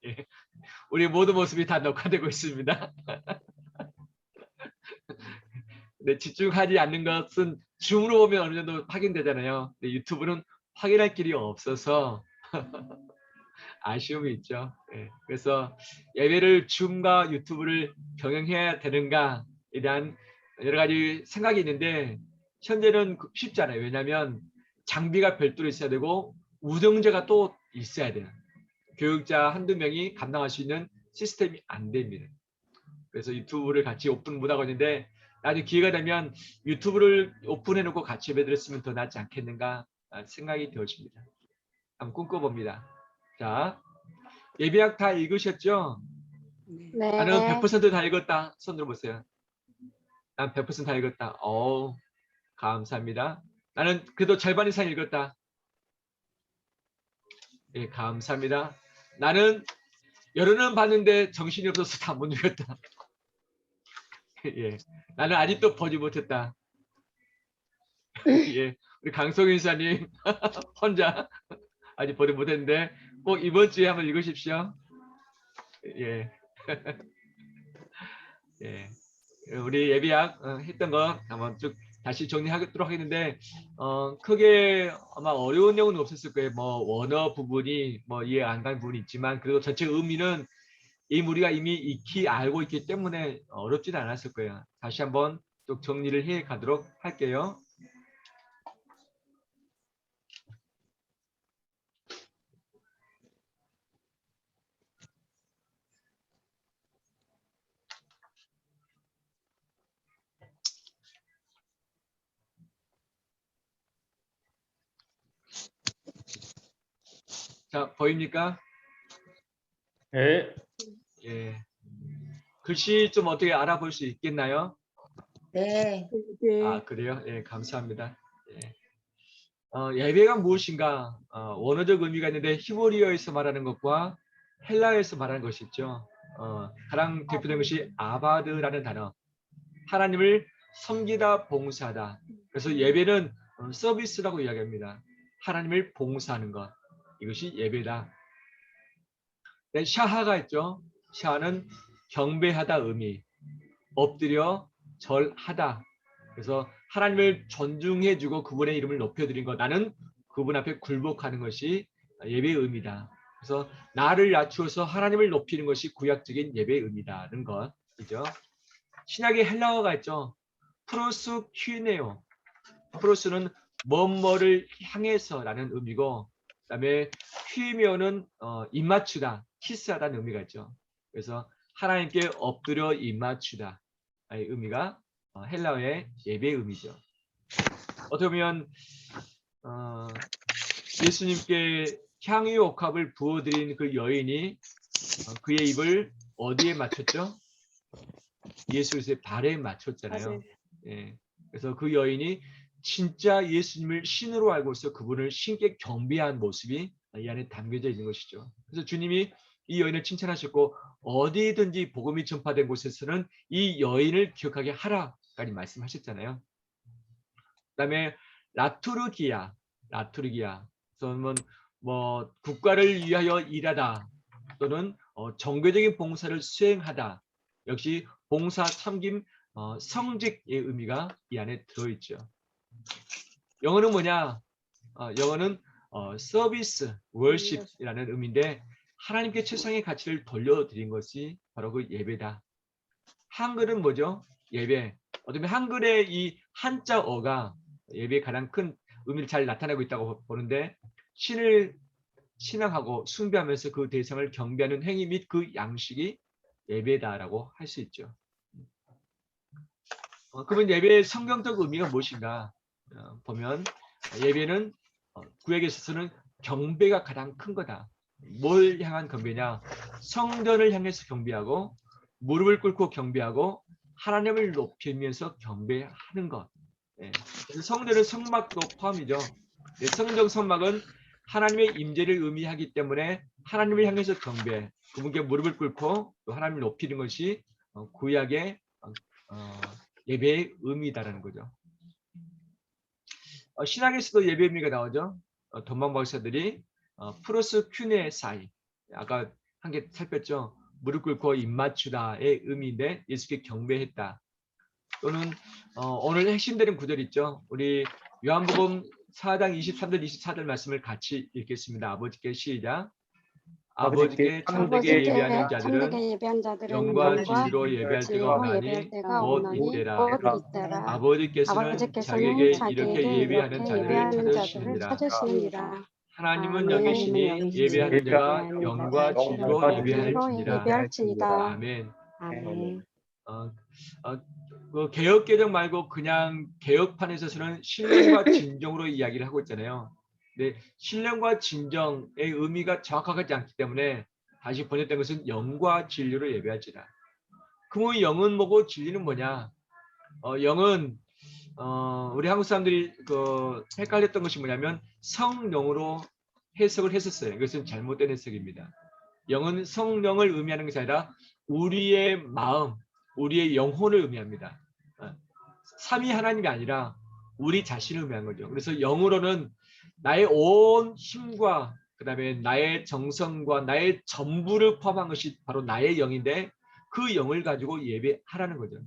예. 우리 모든 모습이 다 녹화되고 있습니다. 네, 집중하지 않는 것은 줌으로 보면 어느 정도 확인되잖아요. 근데 유튜브는 확인할 길이 없어서 아쉬움이 있죠. 예. 그래서 예배를 줌과 유튜브를 병행해야 되는가에 대한 여러 가지 생각이 있는데 현재는 쉽지 않아요. 왜냐하면 장비가 별도로 있어야 되고 운영자가 또 있어야 돼요. 교육자 한두 명이 감당할 수 있는 시스템이 안 됩니다. 그래서 유튜브를 같이 오픈 못하고 있는데 나중에 기회가 되면 유튜브를 오픈해놓고 같이 예배 드렸으면 더 낫지 않겠는가 생각이 되어집니다. 한번 꿈꿔봅니다. 자, 예배학 다 읽으셨죠? 나는 네. 100%다 읽었다. 손 들어보세요. 난 100%다 읽었다. 어우, 감사합니다. 나는 그래도 절반 이상 읽었다. 예, 감사합니다. 나는 여러는 봤는데 정신이 없어서 다 못 읽었다. 예, 나는 아직도 보지 못했다. 예, 우리 강성인 사님 혼자 아직 보지 못했는데 꼭 이번 주에 한번 읽으십시오. 예, 예. 우리 예비학 했던 거 한번 쭉 다시 정리하도록 하겠는데 크게 아마 어려운 내용은 없었을 거예요. 뭐 원어 부분이 뭐 이해 안 가는 부분이 있지만 그래도 전체 의미는 우리가 이미 익히 알고 있기 때문에 어렵지는 않았을 거예요. 다시 한번 쭉 정리를 해 가도록 할게요. 자, 보입니까? 네. 예. 글씨 좀 어떻게 알아볼 수 있겠나요? 네. 아, 그래요? 예, 감사합니다. 예. 예배가 무엇인가? 원어적 의미가 있는데 히브리어에서 말하는 것과 헬라어에서 말하는 것이 있죠. 가장 대표된 것이 아바드라는 단어. 하나님을 섬기다, 봉사하다. 그래서 예배는 서비스라고 이야기합니다. 하나님을 봉사하는 것. 이것이 예배다. 네, 샤하가 있죠. 샤하는 경배하다 의미. 엎드려 절하다. 그래서 하나님을 존중해주고 그분의 이름을 높여드린 것. 나는 그분 앞에 굴복하는 것이 예배의 의미다. 그래서 나를 낮추어서 하나님을 높이는 것이 구약적인 예배의 의미다는 것이죠. 신약의 헬라어가 있죠. 프로스퀴네오. 프로스는 뭐뭐를 향해서라는 의미고, 그다음에 퀴미오는 입맞추다, 키스하다는 의미가 있죠. 그래서 하나님께 엎드려 입맞추다 의 의미가 헬라어의 예배의 의미죠. 어떻게 보면 예수님께 향유 옥합을 부어드린 그 여인이 그의 입을 어디에 맞췄죠? 예수 그리스도의 발에 맞췄잖아요. 예. 그래서 그 여인이 진짜 예수님을 신으로 알고서 그분을 신께 경배한 모습이 이 안에 담겨져 있는 것이죠. 그래서 주님이 이 여인을 칭찬하셨고 어디든지 복음이 전파된 곳에서는 이 여인을 기억하게 하라까지 말씀하셨잖아요. 그다음에 라투르기아, 그래서 뭐 국가를 위하여 일하다 또는 정교적인 봉사를 수행하다. 역시 봉사, 섬김, 성직의 의미가 이 안에 들어있죠. 영어는 뭐냐? 영어는 서비스, 월십이라는 의미인데 하나님께 최상의 가치를 돌려드린 것이 바로 그 예배다. 한글은 뭐죠? 예배. 어쩌면 한글의 이 한자어가 예배의 가장 큰 의미를 잘 나타내고 있다고 보는데 신을 신앙하고 숭배하면서 그 대상을 경배하는 행위 및 그 양식이 예배다라고 할 수 있죠. 그러면 예배의 성경적 의미가 무엇인가 보면 예배는 구약에 있어서는 경배가 가장 큰 거다. 뭘 향한 경배냐? 성전을 향해서 경배하고 무릎을 꿇고 경배하고 하나님을 높이면서 경배하는 것. 예. 성전은 성막도 포함이죠. 예, 성전 성막은 하나님의 임재를 의미하기 때문에 하나님을 향해서 경배, 그분께 무릎을 꿇고 또 하나님을 높이는 것이 구약의 예배의 의미다라는 거죠. 신학에서도 예배 의미가 나오죠. 도망 박사들이 프로스 큐네 사이, 아까 함께 살폈죠. 무릎 꿇고 입 맞추다의 의미인데 예수께 경배했다. 또는 오늘 핵심되는 구절 있죠. 우리 요한복음 4장 23절 24절 말씀을 같이 읽겠습니다. 아버지께 시작. 아버지께 참되게 예배하는 자들은 참되게 예배한 자들은 영과 진리로 예배할 때가 진리로 예배할 오나니 때가 곧 오나니 이때라. 곧 이때라. 아버지께서는 자기에게 이렇게 자기에게 예배하는 이렇게 자들을 예배하는 자들을 찾으시느니라. 찾으시느니라. 하나님은 아멘. 여기시니 예배하는 자가 예배하는 영과 자가 진리로 영과 예배할지니라. 진리로 예배할지니다. 아멘. 아멘. 그 개혁개정 말고 그냥 개혁판에서는 신령과 진정으로 이야기를 하고 있잖아요. 근데 신령과 진정의 의미가 정확하지 않기 때문에 다시 번역된 것은 영과 진리로 예배할지라. 그러면 영은 뭐고 진리는 뭐냐? 영은 우리 한국 사람들이 헷갈렸던 것이 뭐냐면 성령으로 해석을 했었어요. 이것은 잘못된 해석입니다. 영은 성령을 의미하는 것이 아니라 우리의 마음, 우리의 영혼을 의미합니다. 삼위 하나님이 아니라 우리 자신을 의미하는 거죠. 그래서 영으로는 나의 온 힘과 그 다음에 나의 정성과 나의 전부를 포함한 것이 바로 나의 영인데 그 영을 가지고 예배하라는 거죠.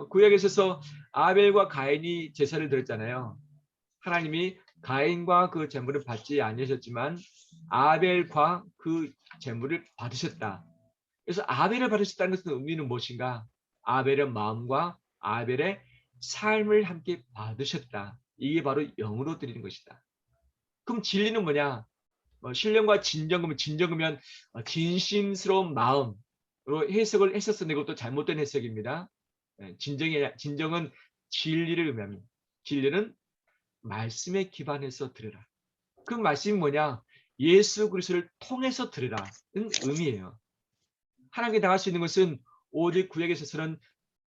구약에 있어서 아벨과 가인이 제사를 드렸잖아요. 하나님이 가인과 그 제물을 받지 아니하셨지만 아벨과 그 제물을 받으셨다. 그래서 아벨을 받으셨다는 것은 의미는 무엇인가? 아벨의 마음과 아벨의 삶을 함께 받으셨다. 이게 바로 영으로 드리는 것이다. 그럼 진리는 뭐냐? 신령과 진정이면 진정이면 진심스러운 마음으로 해석을 했었는데 이것도 잘못된 해석입니다. 진정은 진리를 의미합니다. 진리는 말씀에 기반해서 들으라. 그 말씀이 뭐냐? 예수 그리스도를 통해서 들으라는 의미예요. 하나님께 나갈 수 있는 것은 오직 구약에 있어서는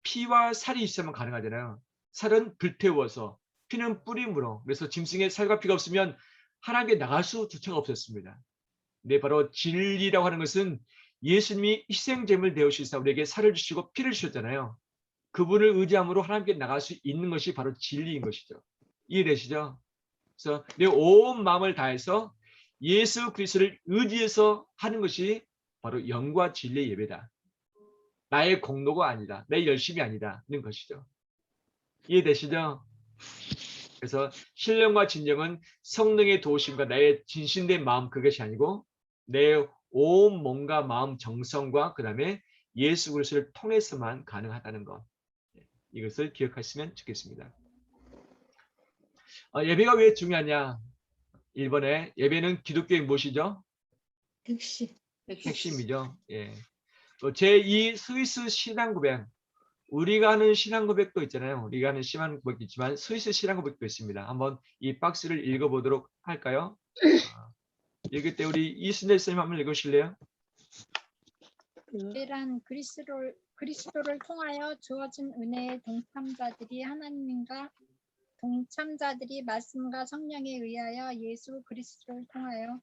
피와 살이 있으면 가능하잖아요. 살은 불태워서 피는 뿌림으로. 그래서 짐승의 살과 피가 없으면 하나님께 나갈 수조차가 없었습니다. 근데 바로 진리라고 하는 것은 예수님이 희생제물 되어주셔서 우리에게 살을 주시고 피를 주셨잖아요. 그분을 의지함으로 하나님께 나갈 수 있는 것이 바로 진리인 것이죠. 이해되시죠? 그래서 내 온 마음을 다해서 예수 그리스도를 의지해서 하는 것이 바로 영과 진리의 예배다. 나의 공로가 아니다. 내 열심이 아니다는 것이죠. 이해되시죠? 그래서 신령과 진정은 성령의 도우심과 나의 진심된 마음 그것이 아니고 내 온 몸과 마음 정성과 그 다음에 예수 그리스도를 통해서만 가능하다는 것. 이것을 기억하시면 좋겠습니다. 예배가 왜 중요하냐? 1번에 예배는 기독교의 무엇이죠? 핵심이죠. 예. 제2 스위스 신앙고백. 우리가 하는 신앙고백도 있잖아요. 우리가 하는 신앙고백도 있지만 스위스 신앙고백도 있습니다. 한번 이 박스를 읽어보도록 할까요? 읽을 때 우리 이순재 선생님 한번 읽으실래요? 예배란 그리스도를 통하여 주어진 은혜의 동참자들이 말씀과 성령에 의하여 예수 그리스도를 통하여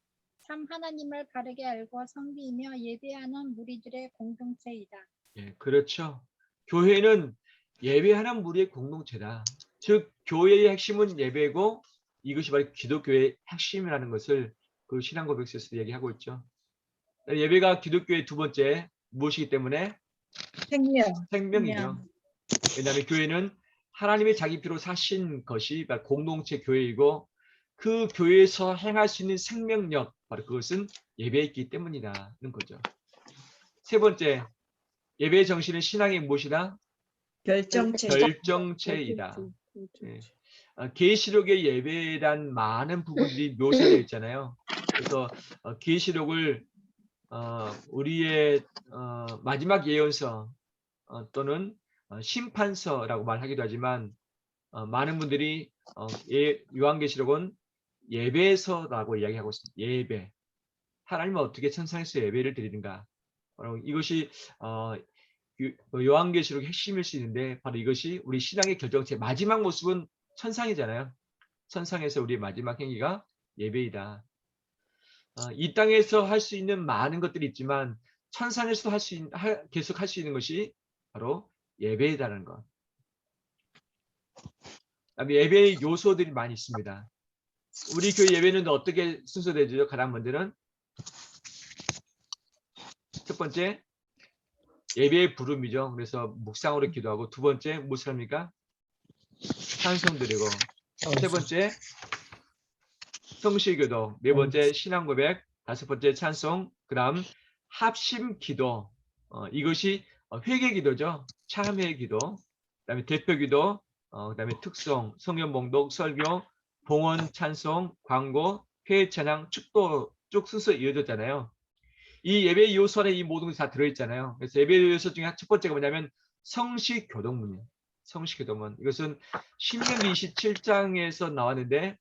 참 하나님을 바르게 알고 섬기며 예배하는 무리들의 공동체이다. 예, 그렇죠. 교회는 예배하는 무리의 공동체다. 즉 교회의 핵심은 예배고 이것이 바로 기독교의 핵심이라는 것을 그 신앙고백서에서 얘기하고 있죠. 예배가 기독교의 두 번째 무엇이기 때문에? 생명이죠. 왜냐하면 교회는 하나님이 자기 피로 사신 것이 바로 공동체 교회이고 그 교회에서 행할 수 있는 생명력, 바로 그것은 예배에 있기 때문이라는 거죠. 세 번째, 예배의 정신은 신앙의 무엇이다? 결정체이다. 예. 계시록의 예배란 많은 부분들이 묘사되어 있잖아요. 그래서 계시록을 우리의 마지막 예언서 또는 심판서라고 말하기도 하지만 많은 분들이 요한계시록은 예배서라고 이야기하고 있습니다. 예배. 하나님은 어떻게 천상에서 예배를 드리는가? 바로 이것이 요한계시록의 핵심일 수 있는데 바로 이것이 우리 신앙의 결정체 마지막 모습은 천상이잖아요. 천상에서 우리의 마지막 행위가 예배이다. 이 땅에서 할 수 있는 많은 것들이 있지만 천상에서도 계속 할 수 있는 것이 바로 예배이다는 것. 예배의 요소들이 많이 있습니다. 우리 교회 예배는 어떻게 순서되죠? 가장 먼저는 첫 번째 예배의 부름이죠. 그래서 묵상으로 기도하고, 두 번째 무엇을 합니까? 찬송 드리고, 세 번째 성실기도, 네 번째 신앙고백, 다섯 번째 찬송, 그다음 합심기도. 이것이 회개기도죠. 참회기도. 그다음에 대표기도, 그다음에 특송, 성경봉독, 설교, 봉헌, 찬송, 광고, 회의 찬양, 축도 쭉 순서 이어졌잖아요. 이 예배 요소 안에 이 모든 것이 다 들어있잖아요. 그래서 예배 요소 중에 첫 번째가 뭐냐면 성시교동문이에요. 성시교동문. 이것은 신명기 27장에서 나왔는데,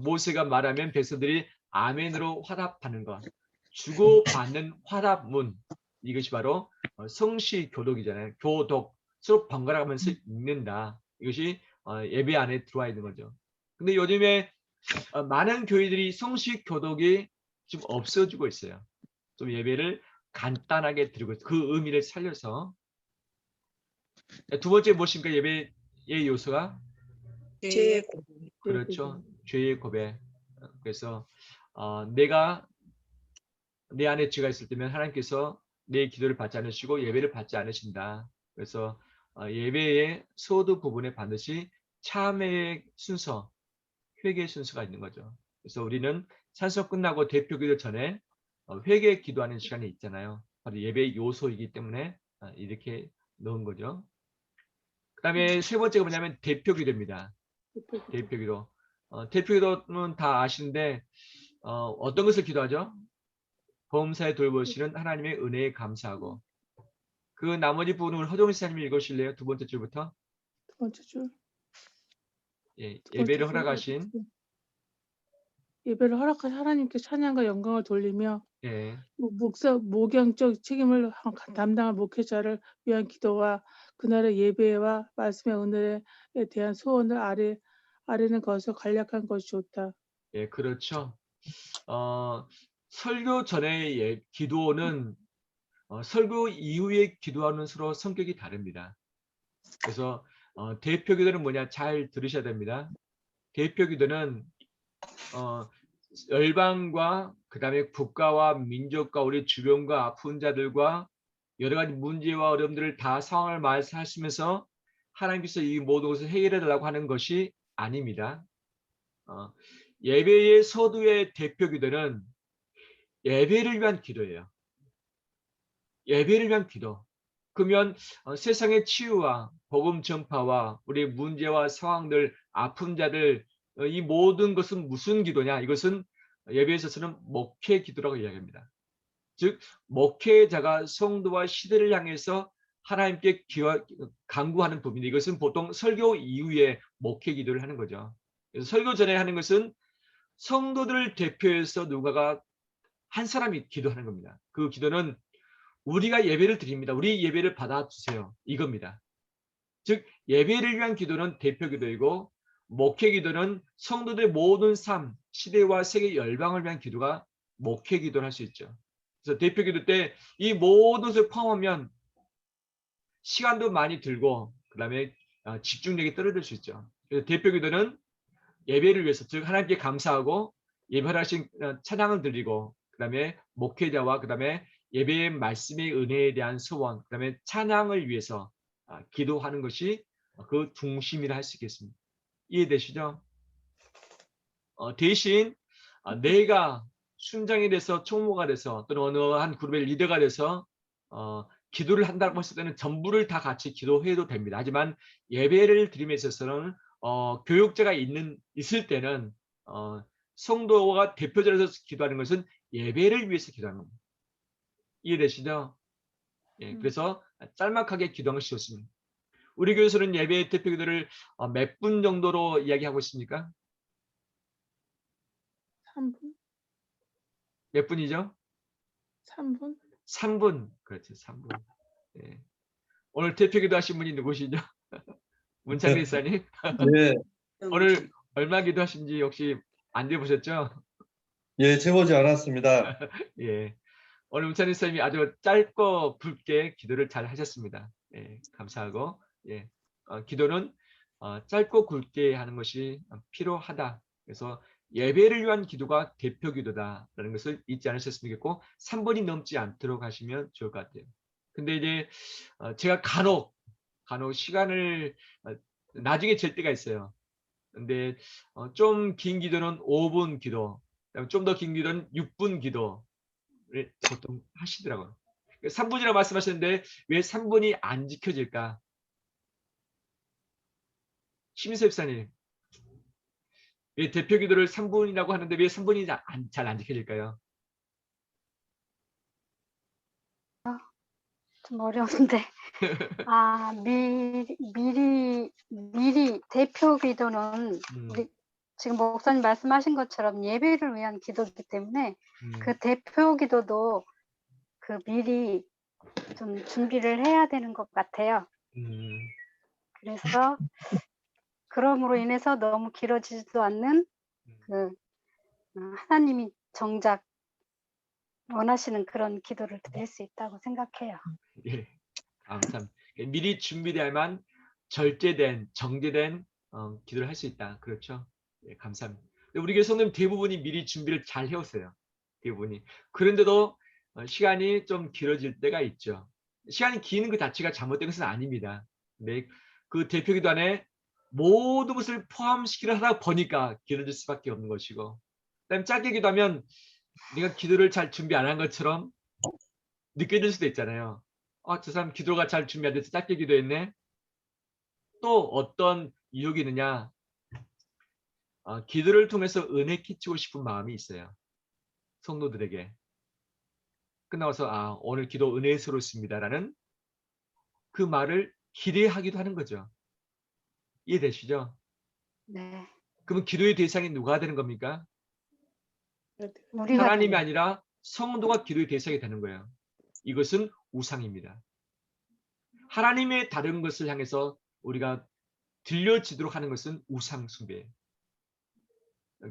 모세가 말하면 백성들이 아멘으로 화답하는 것, 주고받는 화답문, 이것이 바로 성시교독이잖아요. 교독, 서로 번갈아 가면서 읽는다. 이것이 예배 안에 들어와 있는 거죠. 근데 요즘에 많은 교회들이 성시교독이 좀 없어지고 있어요. 좀 예배를 간단하게 드리고 그 의미를 살려서. 두 번째 무엇입니까? 예배의 요소가 죄의 그렇죠. 죄의 고백. 그래서 내가 내 안에 죄가 있을 때면 하나님께서 내 기도를 받지 않으시고 예배를 받지 않으신다. 그래서 예배의 소두 부분에 반드시 참회의 순서, 회개의 순서가 있는 거죠. 그래서 우리는 찬송 끝나고 대표기도 전에 회개 기도하는 시간이 있잖아요. 바로 예배의 요소이기 때문에 이렇게 넣은 거죠. 그 다음에 세 번째가 뭐냐면 대표기도입니다. 대표기도. 대표기도는 다 아시는데 어떤 것을 기도하죠? 범사에 돌보시는 하나님의 은혜에 감사하고. 그 나머지 부분을 허종희 사님이 읽으실래요? 두 번째 줄부터. 두 번째 줄. 예, 두 번째 예배를 줄, 허락하신 예배를 허락하신 하나님께 찬양과 영광을 돌리며 예, 모경적 책임을 담당할 목회자를 위한 기도와 그날의 예배와 말씀의 은혜에 대한 소원을 아뢰는 것을 간략한 것이 좋다. 예, 그렇죠. 설교 전의 기도는 설교 이후에 기도하는 서로 성격이 다릅니다. 그래서 대표 기도는 뭐냐, 잘 들으셔야 됩니다. 대표 기도는 열방과 그 다음에 국가와 민족과 우리 주변과 아픈 자들과 여러 가지 문제와 어려움들을 다 상황을 말씀하시면서 하나님께서 이 모든 것을 해결해 달라고 하는 것이 아닙니다. 예배의 서두의 대표 기도는 예배를 위한 기도예요. 예배를 위한 기도. 그러면 세상의 치유와 복음 전파와 우리의 문제와 상황들, 아픈 자들, 이 모든 것은 무슨 기도냐? 이것은 예배에 있어서는 목회 기도라고 이야기합니다. 즉 목회자가 성도와 시대를 향해서 하나님께 간구하는 부분인데, 이것은 보통 설교 이후에 목회 기도를 하는 거죠. 그래서 설교 전에 하는 것은 성도들을 대표해서 누군가가 한 사람이 기도하는 겁니다. 그 기도는 우리가 예배를 드립니다. 우리 예배를 받아주세요. 이겁니다. 즉 예배를 위한 기도는 대표 기도이고, 목회 기도는 성도들의 모든 삶, 시대와 세계 열방을 위한 기도가 목회 기도를 할 수 있죠. 그래서 대표 기도 때 이 모든 것을 포함하면 시간도 많이 들고 그 다음에 집중력이 떨어질 수 있죠. 그래서 대표 기도는 예배를 위해서, 즉 하나님께 감사하고 예배하신 찬양을 드리고, 그 다음에 목회자와 그 다음에 예배의 말씀의 은혜에 대한 소원, 그 다음에 찬양을 위해서 기도하는 것이 그 중심이라 할 수 있겠습니다. 이해되시죠? 대신 내가 순장이 돼서 총무가 돼서 또는 어느 한 그룹의 리더가 돼서 기도를 한다고 했을 때는 전부를 다 같이 기도해도 됩니다. 하지만 예배를 드림에 있어서는 교육자가 있을 때는 성도가 대표자로서 기도하는 것은 예배를 위해서 기도하는 겁니다. 이해되시죠? 예, 그래서 짤막하게 기도하는 것이 좋습니다. 우리 교회에서는 예배 대표 기도를 몇 분 정도로 이야기하고 있습니까? 3분? 몇 분이죠? 3분? 3분. 그렇죠. 3분. 예. 오늘 대표 기도하신 분이 누구시죠? 문창리 목사님. 예, 오늘 얼마 기도하신지 혹시 안 돼보셨죠? 예, 재보지 않았습니다. 예. 오늘 문창리 목사님이 아주 짧고 굵게 기도를 잘 하셨습니다. 예, 감사하고, 기도는 짧고 굵게 하는 것이 필요하다. 그래서 예배를 위한 기도가 대표 기도다라는 것을 잊지 않으셨으면 좋겠고 3분이 넘지 않도록 하시면 좋을 것 같아요. 근데 이제 제가 간혹 시간을 나중에 잴 때가 있어요. 근데 좀 긴 기도는 5분 기도, 좀 더 긴 기도는 6분 기도를 보통 하시더라고요. 3분이라고 말씀하셨는데 왜 3분이 안 지켜질까? 심인섭 집사님, 왜 대표 기도를 3분이라고 하는데 왜 3분이 잘 안 지켜질까요? 좀 어려운데. 미리 대표 기도는 음, 우리 지금 목사님 말씀하신 것처럼 예배를 위한 기도이기 때문에 음, 그 대표 기도도 그 미리 좀 준비를 해야 되는 것 같아요. 음, 그래서 그럼으로 인해서 너무 길어지지도 않는 그 하나님이 정작 원하시는 그런 기도를 드릴 수 있다고 생각해요. 예, 감사합니다. 미리 준비되야만 절제된, 정제된 기도를 할 수 있다. 그렇죠? 예, 감사합니다. 우리 교회 성도님 대부분이 미리 준비를 잘 해오세요. 대부분이. 그런데도 시간이 좀 길어질 때가 있죠. 시간이 긴 그 자체가 잘못된 것은 아닙니다. 근데 그 대표 기도 안에 모든 것을 포함시키려 하다 보니까 길어질 수밖에 없는 것이고, 그다음에 짧게 기도하면 내가 기도를 잘 준비 안 한 것처럼 느껴질 수도 있잖아요. 저 사람 기도가 잘 준비 안 돼서 짧게 기도했네. 또 어떤 유혹이 있느냐? 기도를 통해서 은혜 끼치고 싶은 마음이 있어요. 성도들에게. 끝나서 오늘 기도 은혜스럽습니다라는 그 말을 기대하기도 하는 거죠. 이해되시죠? 네, 그러면 기도의 대상이 누가 되는 겁니까? 우리가 하나님이 되는 아니라 성도가 기도의 대상이 되는 거예요. 이것은 우상입니다. 하나님의 다른 것을 향해서 우리가 들려지도록 하는 것은 우상 숭배예요.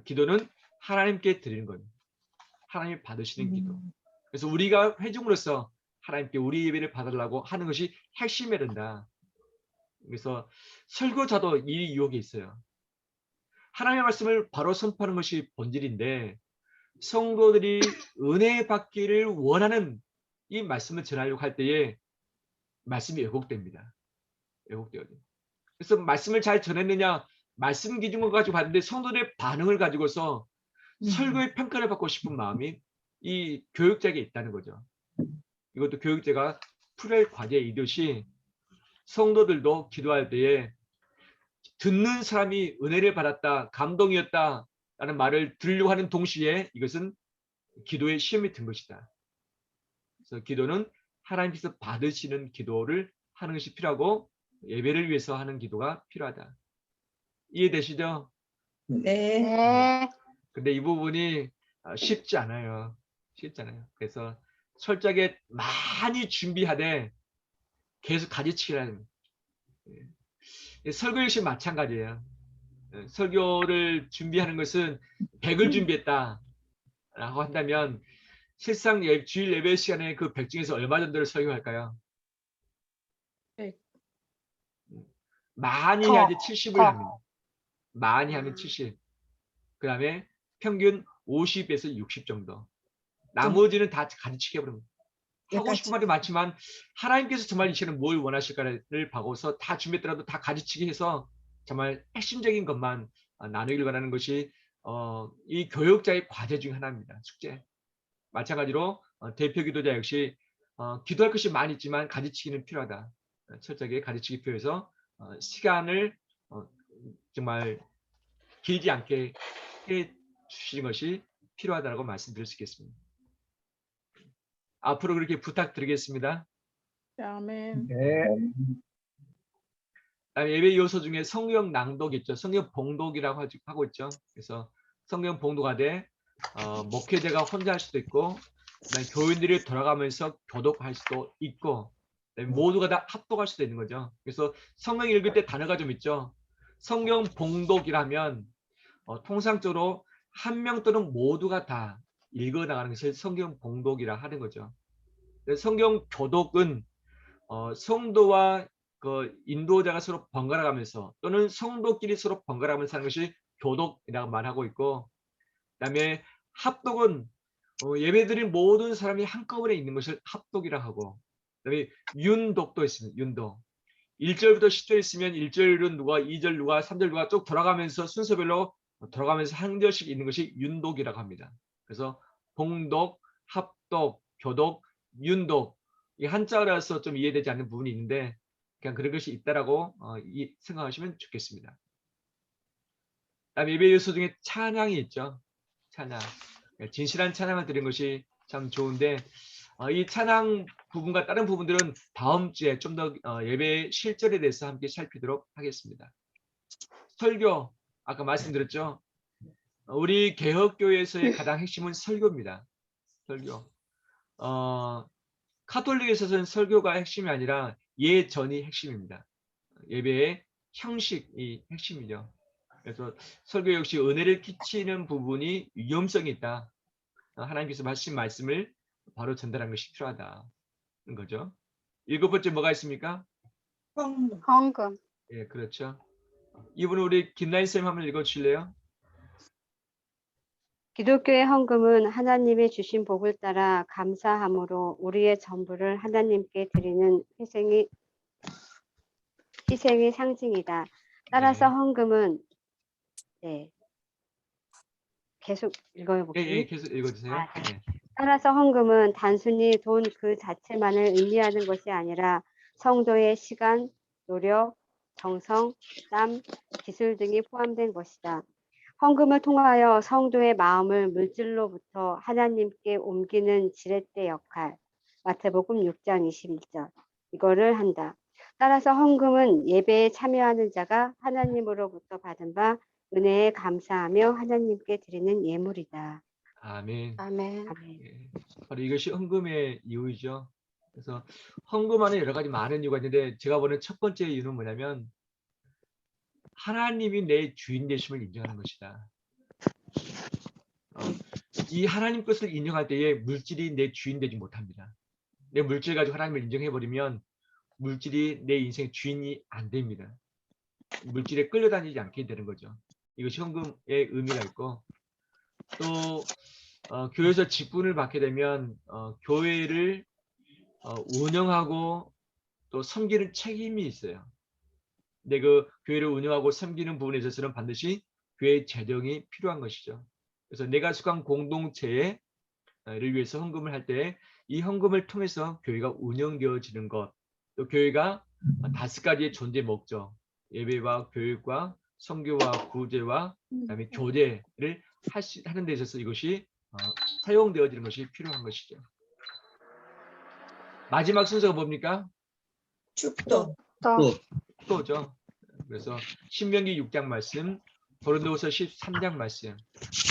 기도는 하나님께 드리는 겁니다. 하나님이 받으시는 기도. 그래서 우리가 회중으로서 하나님께 우리 예배를 받으려고 하는 것이 핵심이 된다. 그래서 설교자도 이 유혹이 있어요. 하나님의 말씀을 바로 선포하는 것이 본질인데 성도들이 은혜 받기를 원하는 이 말씀을 전하려고 할 때에 말씀이 왜곡됩니다. 왜곡돼요. 그래서 말씀을 잘 전했느냐 말씀 기준을 가지고 봤는데 성도들의 반응을 가지고서 설교의 평가를 받고 싶은 마음이 이 교육자에게 있다는 거죠. 이것도 교육자가 풀어야 할 과제이듯이 성도들도 기도할 때에 듣는 사람이 은혜를 받았다, 감동이었다 라는 말을 들으려고 하는 동시에 이것은 기도의 시험이 든 것이다. 그래서 기도는 하나님께서 받으시는 기도를 하는 것이 필요하고 예배를 위해서 하는 기도가 필요하다. 이해되시죠? 네. 네, 근데 이 부분이 쉽지 않아요. 쉽지 않아요. 그래서 철저하게 많이 준비하되 계속 가지치기라는 설교 역시 마찬가지예요. 설교를 준비하는 것은 100을 준비했다 라고 한다면 실상 주일 예배 시간에 그 100 중에서 얼마 정도를 설교할까요? 100. 많이 더, 해야지 70을 더. 합니다. 많이 하면 70. 그 다음에 평균 50에서 60 정도. 나머지는 다 가지치기 해버립니다. 하고 싶은 말이 많지만 하나님께서 정말 이 시간에 뭘 원하실까를 봐고서 다 준비했더라도 다 가지치기 해서 정말 핵심적인 것만 나누길 바라는 것이 이 교육자의 과제 중 하나입니다. 숙제. 마찬가지로 대표 기도자 역시 기도할 것이 많이 있지만 가지치기는 필요하다. 철저하게 가지치기 필요해서 시간을 정말 길지 않게 해 주시는 것이 필요하다고 말씀드릴 수 있겠습니다. 앞으로 그렇게 부탁드리겠습니다. 아멘. 네. 예배 요소 중에 성경 낭독 있죠. 성경 봉독이라고 하고 있죠. 그래서 성경 봉독하되 목회자가 혼자 할 수도 있고 교인들이 돌아가면서 교독할 수도 있고 모두가 다 합독할 수도 있는 거죠. 그래서 성경 읽을 때 단어가 좀 있죠. 성경 봉독이라면 통상적으로 한 명 또는 모두가 다 읽어나가는 것을 성경 봉독이라 하는 거죠. 성경 교독은 성도와 그 인도자가 서로 번갈아 가면서 또는 성도끼리 서로 번갈아 가면서 하는 것이 교독이라고 말하고 있고 그다음에 합독은 예배드린 모든 사람이 한꺼번에 있는 것을 합독이라 하고, 그다음에 윤독도 있습니다. 윤독. 1절부터 10절 있으면 1절은 누가, 2절 누가, 3절 누가 쭉 돌아가면서 순서별로 돌아가면서 한 절씩 있는 것이 윤독이라고 합니다. 그래서 봉독, 합독, 교독, 윤독, 이 한자라서 좀 이해되지 않는 부분이 있는데 그냥 그런 것이 있다라고 생각하시면 좋겠습니다. 다음 예배 요소 중에 찬양이 있죠. 찬양. 진실한 찬양을 드리는 것이 참 좋은데 이 찬양 부분과 다른 부분들은 다음 주에 좀 더 예배 실절에 대해서 함께 살피도록 하겠습니다. 설교, 아까 말씀드렸죠. 우리 개혁교회에서의 가장 핵심은 설교입니다. 설교. 카톨릭에서는 설교가 핵심이 아니라 예전이 핵심입니다. 예배의 형식이 핵심이죠. 그래서 설교 역시 은혜를 끼치는 부분이 위험성이 있다. 하나님께서 하신 말씀을 바로 전달하는 것이 필요하다는 거죠. 7번째 뭐가 있습니까? 헌금. 예, 그렇죠. 이분은 우리 김나인 쌤 한번 읽어주실래요? 기독교의 헌금은 하나님이 주신 복을 따라 감사함으로 우리의 전부를 하나님께 드리는 희생의 상징이다. 따라서 네. 헌금은 계속 예, 읽어볼게요. 예, 계속 읽어주세요. 아, 네. 네. 따라서 헌금은 단순히 돈 그 자체만을 의미하는 것이 아니라 성도의 시간, 노력, 정성, 땀, 기술 등이 포함된 것이다. 헌금을 통하여 성도의 마음을 물질로부터 하나님께 옮기는 지렛대 역할, 마태복음 6장 21절, 이거를 한다. 따라서 헌금은 예배에 참여하는 자가 하나님으로부터 받은 바 은혜에 감사하며 하나님께 드리는 예물이다. 아멘. 아멘. 아멘. 예, 바로 이것이 헌금의 이유이죠. 그래서 헌금 안에 여러 가지 많은 이유가 있는데 제가 보는 첫 번째 이유는 뭐냐면 하나님이 내 주인 되심을 인정하는 것이다. 이 하나님 것을 인정할 때에 물질이 내 주인 되지 못합니다. 내 물질 가지고 하나님을 인정해버리면 물질이 내 인생 주인이 안 됩니다. 물질에 끌려다니지 않게 되는 거죠. 이것이 헌금의 의미가 있고, 또 교회에서 직분을 받게 되면 교회를 운영하고 또 섬기는 책임이 있어요. 근데 그 교회를 운영하고 섬기는 부분에 있어서는 반드시 교회 재정이 필요한 것이죠. 그래서 내가 속한 공동체를 위해서 헌금을 할 때 이 헌금을 통해서 교회가 운영되어지는 것, 또 교회가 5가지의 존재 목적, 예배와 교육과 선교와 구제와 그다음에 교제를 하는 데 있어서 이것이 사용되어지는 것이 필요한 것이죠. 마지막 순서가 뭡니까? 또 축도죠. 그래서 신명기 6장 말씀, 고린도후서 13장 말씀,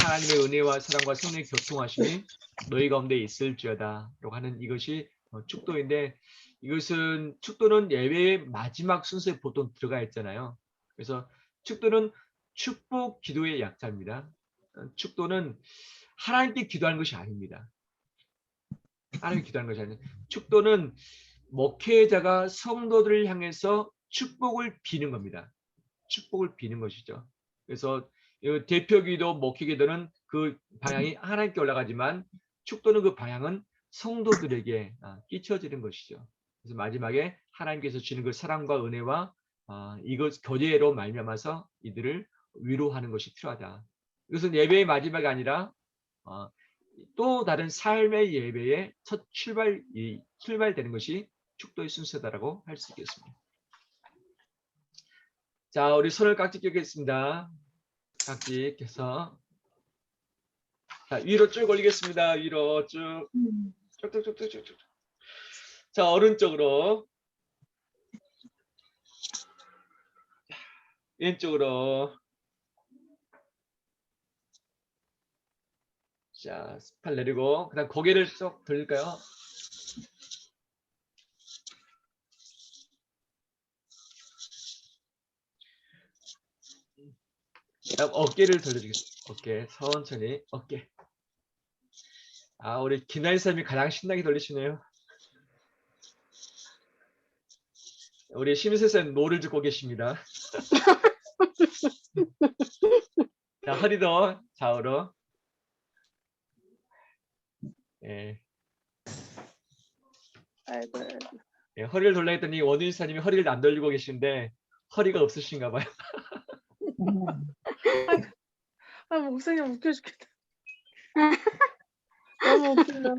하나님의 은혜와 사랑과 성령의 교통하심이 너희 가운데 있을지어다라고 하는 이것이 축도인데, 이것은 축도는 예배의 마지막 순서에 보통 들어가 있잖아요. 그래서 축도는 축복 기도의 약자입니다. 축도는 하나님께 기도하는 것이 아닙니다. 하나님께 기도하는 것이 아닙니다. 축도는 목회자가 성도들을 향해서 축복을 비는 겁니다. 축복을 비는 것이죠. 그래서 대표기도, 목회기도는 그 방향이 하나님께 올라가지만 축도는 그 방향은 성도들에게 끼쳐지는 것이죠. 그래서 마지막에 하나님께서 주시는 그 사랑과 은혜와 이것 교제로 말미암아서 이들을 위로하는 것이 필요하다. 이것은 예배의 마지막이 아니라 또 다른 삶의 예배의 첫 출발되는 것이 축도의 순서다라고 할 수 있겠습니다. 자, 우리 손을 깍지 껴겠습니다. 깍지 껴서 자, 위로 쭉 올리겠습니다. 위로 쭉 쭉쭉쭉쭉쭉. 자, 오른쪽으로, 왼쪽으로. 자, 팔 내리고 그다음 고개를 쭉 돌릴까요? 그다음 어깨를 돌려주겠습니다. 어깨 천천히 어깨. 우리 김나인 쌤이 가장 신나게 돌리시네요. 우리 심세 쌤 노를 듣고 계십니다. 자, 허리도 좌우로. 예. 아이고, 아이고. 예, 허리를 돌려 했더니 원우 집사님이 허리를 안 돌리고 계시는데 허리가 없으신가 봐요. 아, 목사님 웃겨 죽겠다. 너무 웃기다.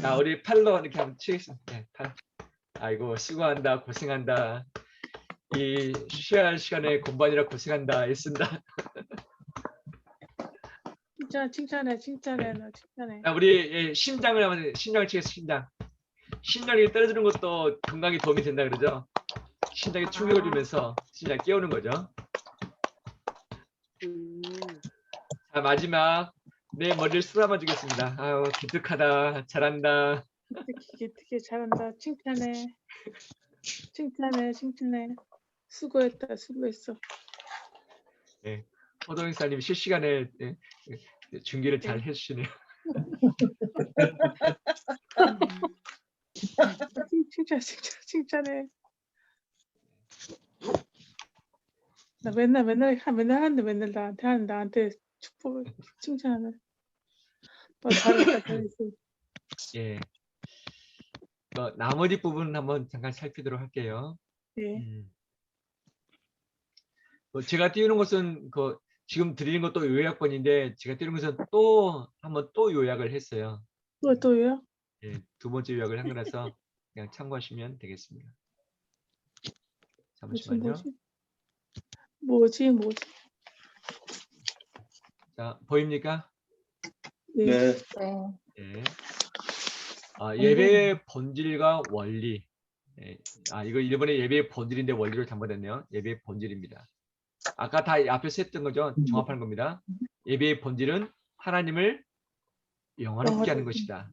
자, 우리 팔로 이렇게 한번 치겠습니다. 네, 팔. 아이고, 수고한다, 고생한다. 이 쉬어야 할 시간에 공부하느라 고생한다, 애쓴다. 칭찬해, 나 칭찬해. 자, 우리 예, 심장을 한번 심장을 치겠습니다. 심장. 심장이 떨어지는 것도 건강에 도움이 된다 그러죠. 심장에 충격을 주면서 심장 깨우는 거죠. 자, 마지막 내 머리를 쓰다만 주겠습니다. 아유, 기특하다, 잘한다. 기특해, 잘한다. 칭찬해. 수고했어. 예, 호동사님 실시간에 중계를 잘 해주시네요. 칭찬해. 나 맨날 하는데 나한테 축복을 칭찬하네. 잘했어. 예. 나머지 부분 한번 잠깐 살피도록 할게요. 네. 제가 띄우는 것은 지금 드리는 것도 요약본인데 제가 띄우는 것은 또 요약을 했어요. 또요? 예, 두 번째 요약을 한 거라서 그냥 참고하시면 되겠습니다. 잠시만요. 뭐지? 자, 보입니까? 네. 예. 예배의 본질과 원리. 예. 이거 일본의 예배의 본질인데 원리로 잘못했네요. 예배의 본질입니다. 아까 다 앞에서 했던 거죠. 종합하는 겁니다. 예배의 본질은 하나님을 영원하게 하는 것이다.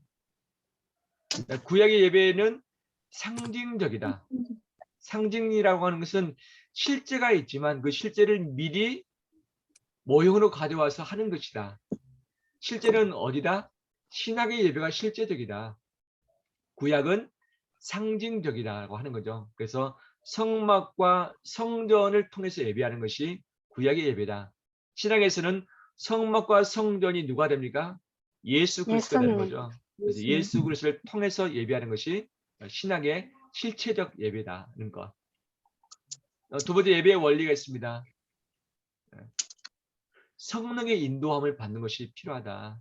구약의 예배는 상징적이다. 상징이라고 하는 것은 실제가 있지만 그 실제를 미리 모형으로 가져와서 하는 것이다. 실제는 어디다? 신학의 예배가 실제적이다. 구약은 상징적이다라고 하는 거죠. 그래서 성막과 성전을 통해서 예배하는 것이 구약의 예배다. 신약에서는 성막과 성전이 누가 됩니까? 예수 그리스도가 되는 거죠. 그래서 예수 그리스도를 통해서 예배하는 것이 신약의 실체적 예배다는 것. 두 번째 예배의 원리가 있습니다. 성령의 인도함을 받는 것이 필요하다.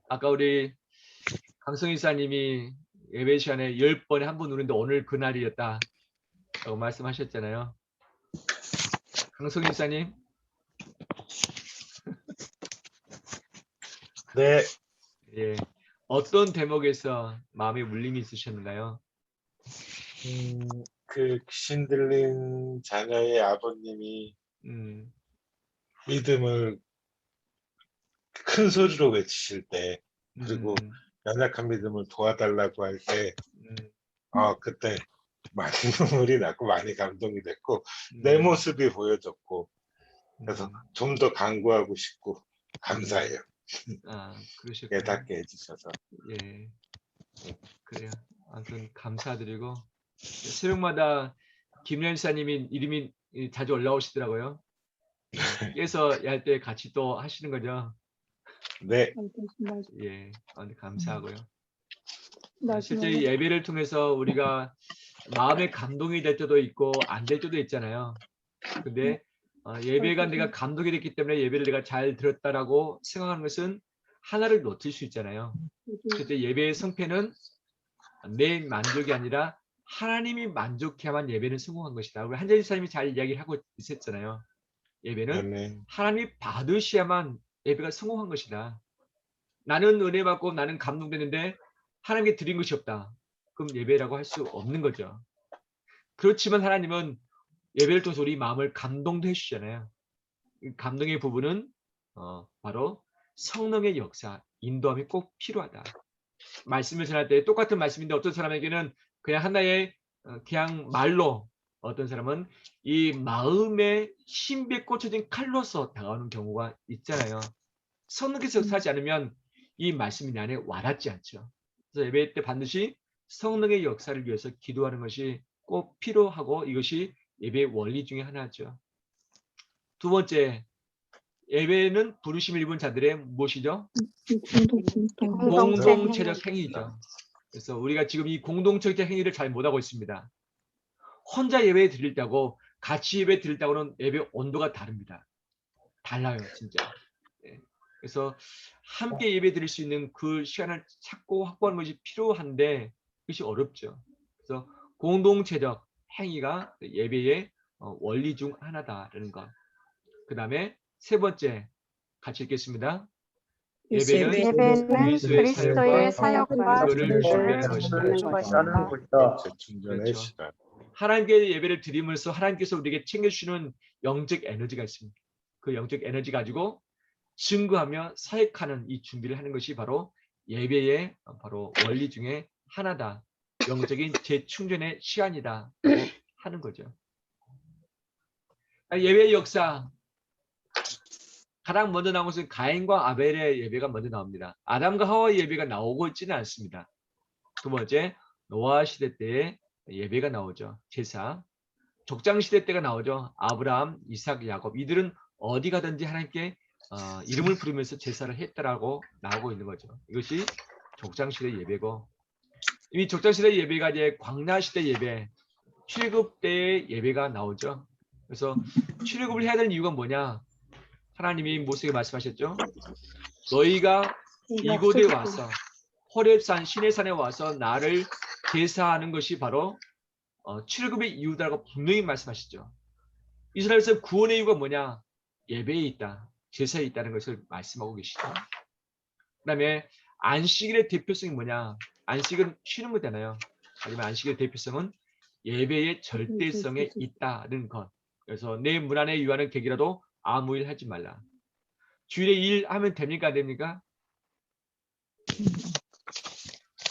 아까 우리 강성희 사님이 예배 시간에 10번에 한 번 누는데 오늘 그날이었다 라고 말씀하셨잖아요. 강성희 사님. 네. 예. 어떤 대목에서 마음에 울림이 있으셨나요? 그 귀신 들린 자녀의 아버님이 믿음을 큰 소리로 외치실 때, 그리고 연약한 믿음을 도와달라고 할 때, 그때 많이 눈물이 나고 많이 감동이 됐고, 내 모습이 보여졌고, 그래서 좀 더 강구하고 싶고 감사해요. 그러셨구나. 깨닫게 해주셔서. 예. 그래요. 아무튼 감사드리고 새벽마다 김연사님이 이름이 자주 올라오시더라고요. 그래서 할 때 같이 또 하시는 거죠. 네. 예. 감사하고요. 실제 예배를 통해서 우리가 마음의 감동이 될 때도 있고 안 될 때도 있잖아요. 근데 예배가 내가 감동이 됐기 때문에 예배를 내가 잘 들었다라고 생각하는 것은 하나를 놓칠 수 있잖아요. 그때 예배의 성패는 내 만족이 아니라 하나님이 만족해야만 예배는 성공한 것이다. 우리 한재진 사님이 잘 이야기를 하고 있었잖아요. 예배는 하나님이 받으셔야만 예배가 성공한 것이다. 나는 은혜 받고 나는 감동되는데 하나님께 드린 것이 없다. 그럼 예배라고 할 수 없는 거죠. 그렇지만 하나님은 예배를 통해서 우리 마음을 감동도 해주시잖아요. 감동의 부분은 바로 성령의 역사, 인도함이 꼭 필요하다. 말씀을 전할 때 똑같은 말씀인데 어떤 사람에게는 그냥 하나의 그냥 말로, 어떤 사람은 이 마음의 신비에 꽂혀진 칼로서 다가오는 경우가 있잖아요. 성령께서 역사하지 않으면 이 말씀이 내 안에 와닿지 않죠. 그래서 예배 때 반드시 성령의 역사를 위해서 기도하는 것이 꼭 필요하고 이것이 예배의 원리 중에 하나죠. 두 번째, 예배는 부르심을 입은 자들의 무엇이죠? 공동체 공동체적 행위죠. 그래서 우리가 지금 이 공동체적 행위를 잘 못하고 있습니다. 혼자 예배 드릴 때하고 같이 예배 드릴 때하고는 예배 온도가 다릅니다. 달라요, 진짜. 예. 그래서 함께 예배 드릴 수 있는 그 시간을 찾고 확보하는 것이 필요한데 그것이 어렵죠. 그래서 공동체적 행위가 예배의 원리 중 하나다라는 것. 그 다음에 세 번째 같이 읽겠습니다. 예배는 예배는 그리스도의 그리스도의 사역과 사역과 증거를 준비하는 준비하는 것이다. 것이다. 재충전의 그렇죠. 시간. 하나님께 예배를 드리면서 하나님께서 우리에게 챙겨주시는 영적 에너지가 있습니다. 그 영적 에너지 가지고 증거하며 사역하는 이 준비를 하는 것이 바로 예배의 바로 원리 중에 하나다. 영적인 재충전의 시간이다 하는 거죠. 예배의 역사 가장 먼저 나온 것은 가인과 아벨의 예배가 먼저 나옵니다. 아담과 하와의 예배가 나오고 있지는 않습니다. 두 번째 노아 시대 때의 예배가 나오죠. 제사. 족장 시대 때가 나오죠. 아브라함, 이삭, 야곱. 이들은 어디 가든지 하나님께 이름을 부르면서 제사를 했다라고 나오고 있는 거죠. 이것이 족장 시대 예배고, 이미 족장 시대 예배가 이제 광야 시대 예배, 출애굽 때의 예배가 나오죠. 그래서 출애굽을 해야 되는 이유가 뭐냐? 하나님이 모세에게 말씀하셨죠. 너희가 이곳에 와서 호렙산 시내산에 와서 나를 제사하는 것이 바로 출애굽의 이유다라고 분명히 말씀하시죠. 이스라엘에서 구원의 이유가 뭐냐? 예배에 있다. 제사에 있다는 것을 말씀하고 계시죠. 그 다음에 안식일의 대표성이 뭐냐? 안식은 쉬는 거잖아요. 하지만 안식일의 대표성은 예배의 절대성에 있다는 것. 그래서 내 문 안에 유하는 객이라도 아무 일 하지 말라. 주일에 일하면 됩니까? 안 됩니까?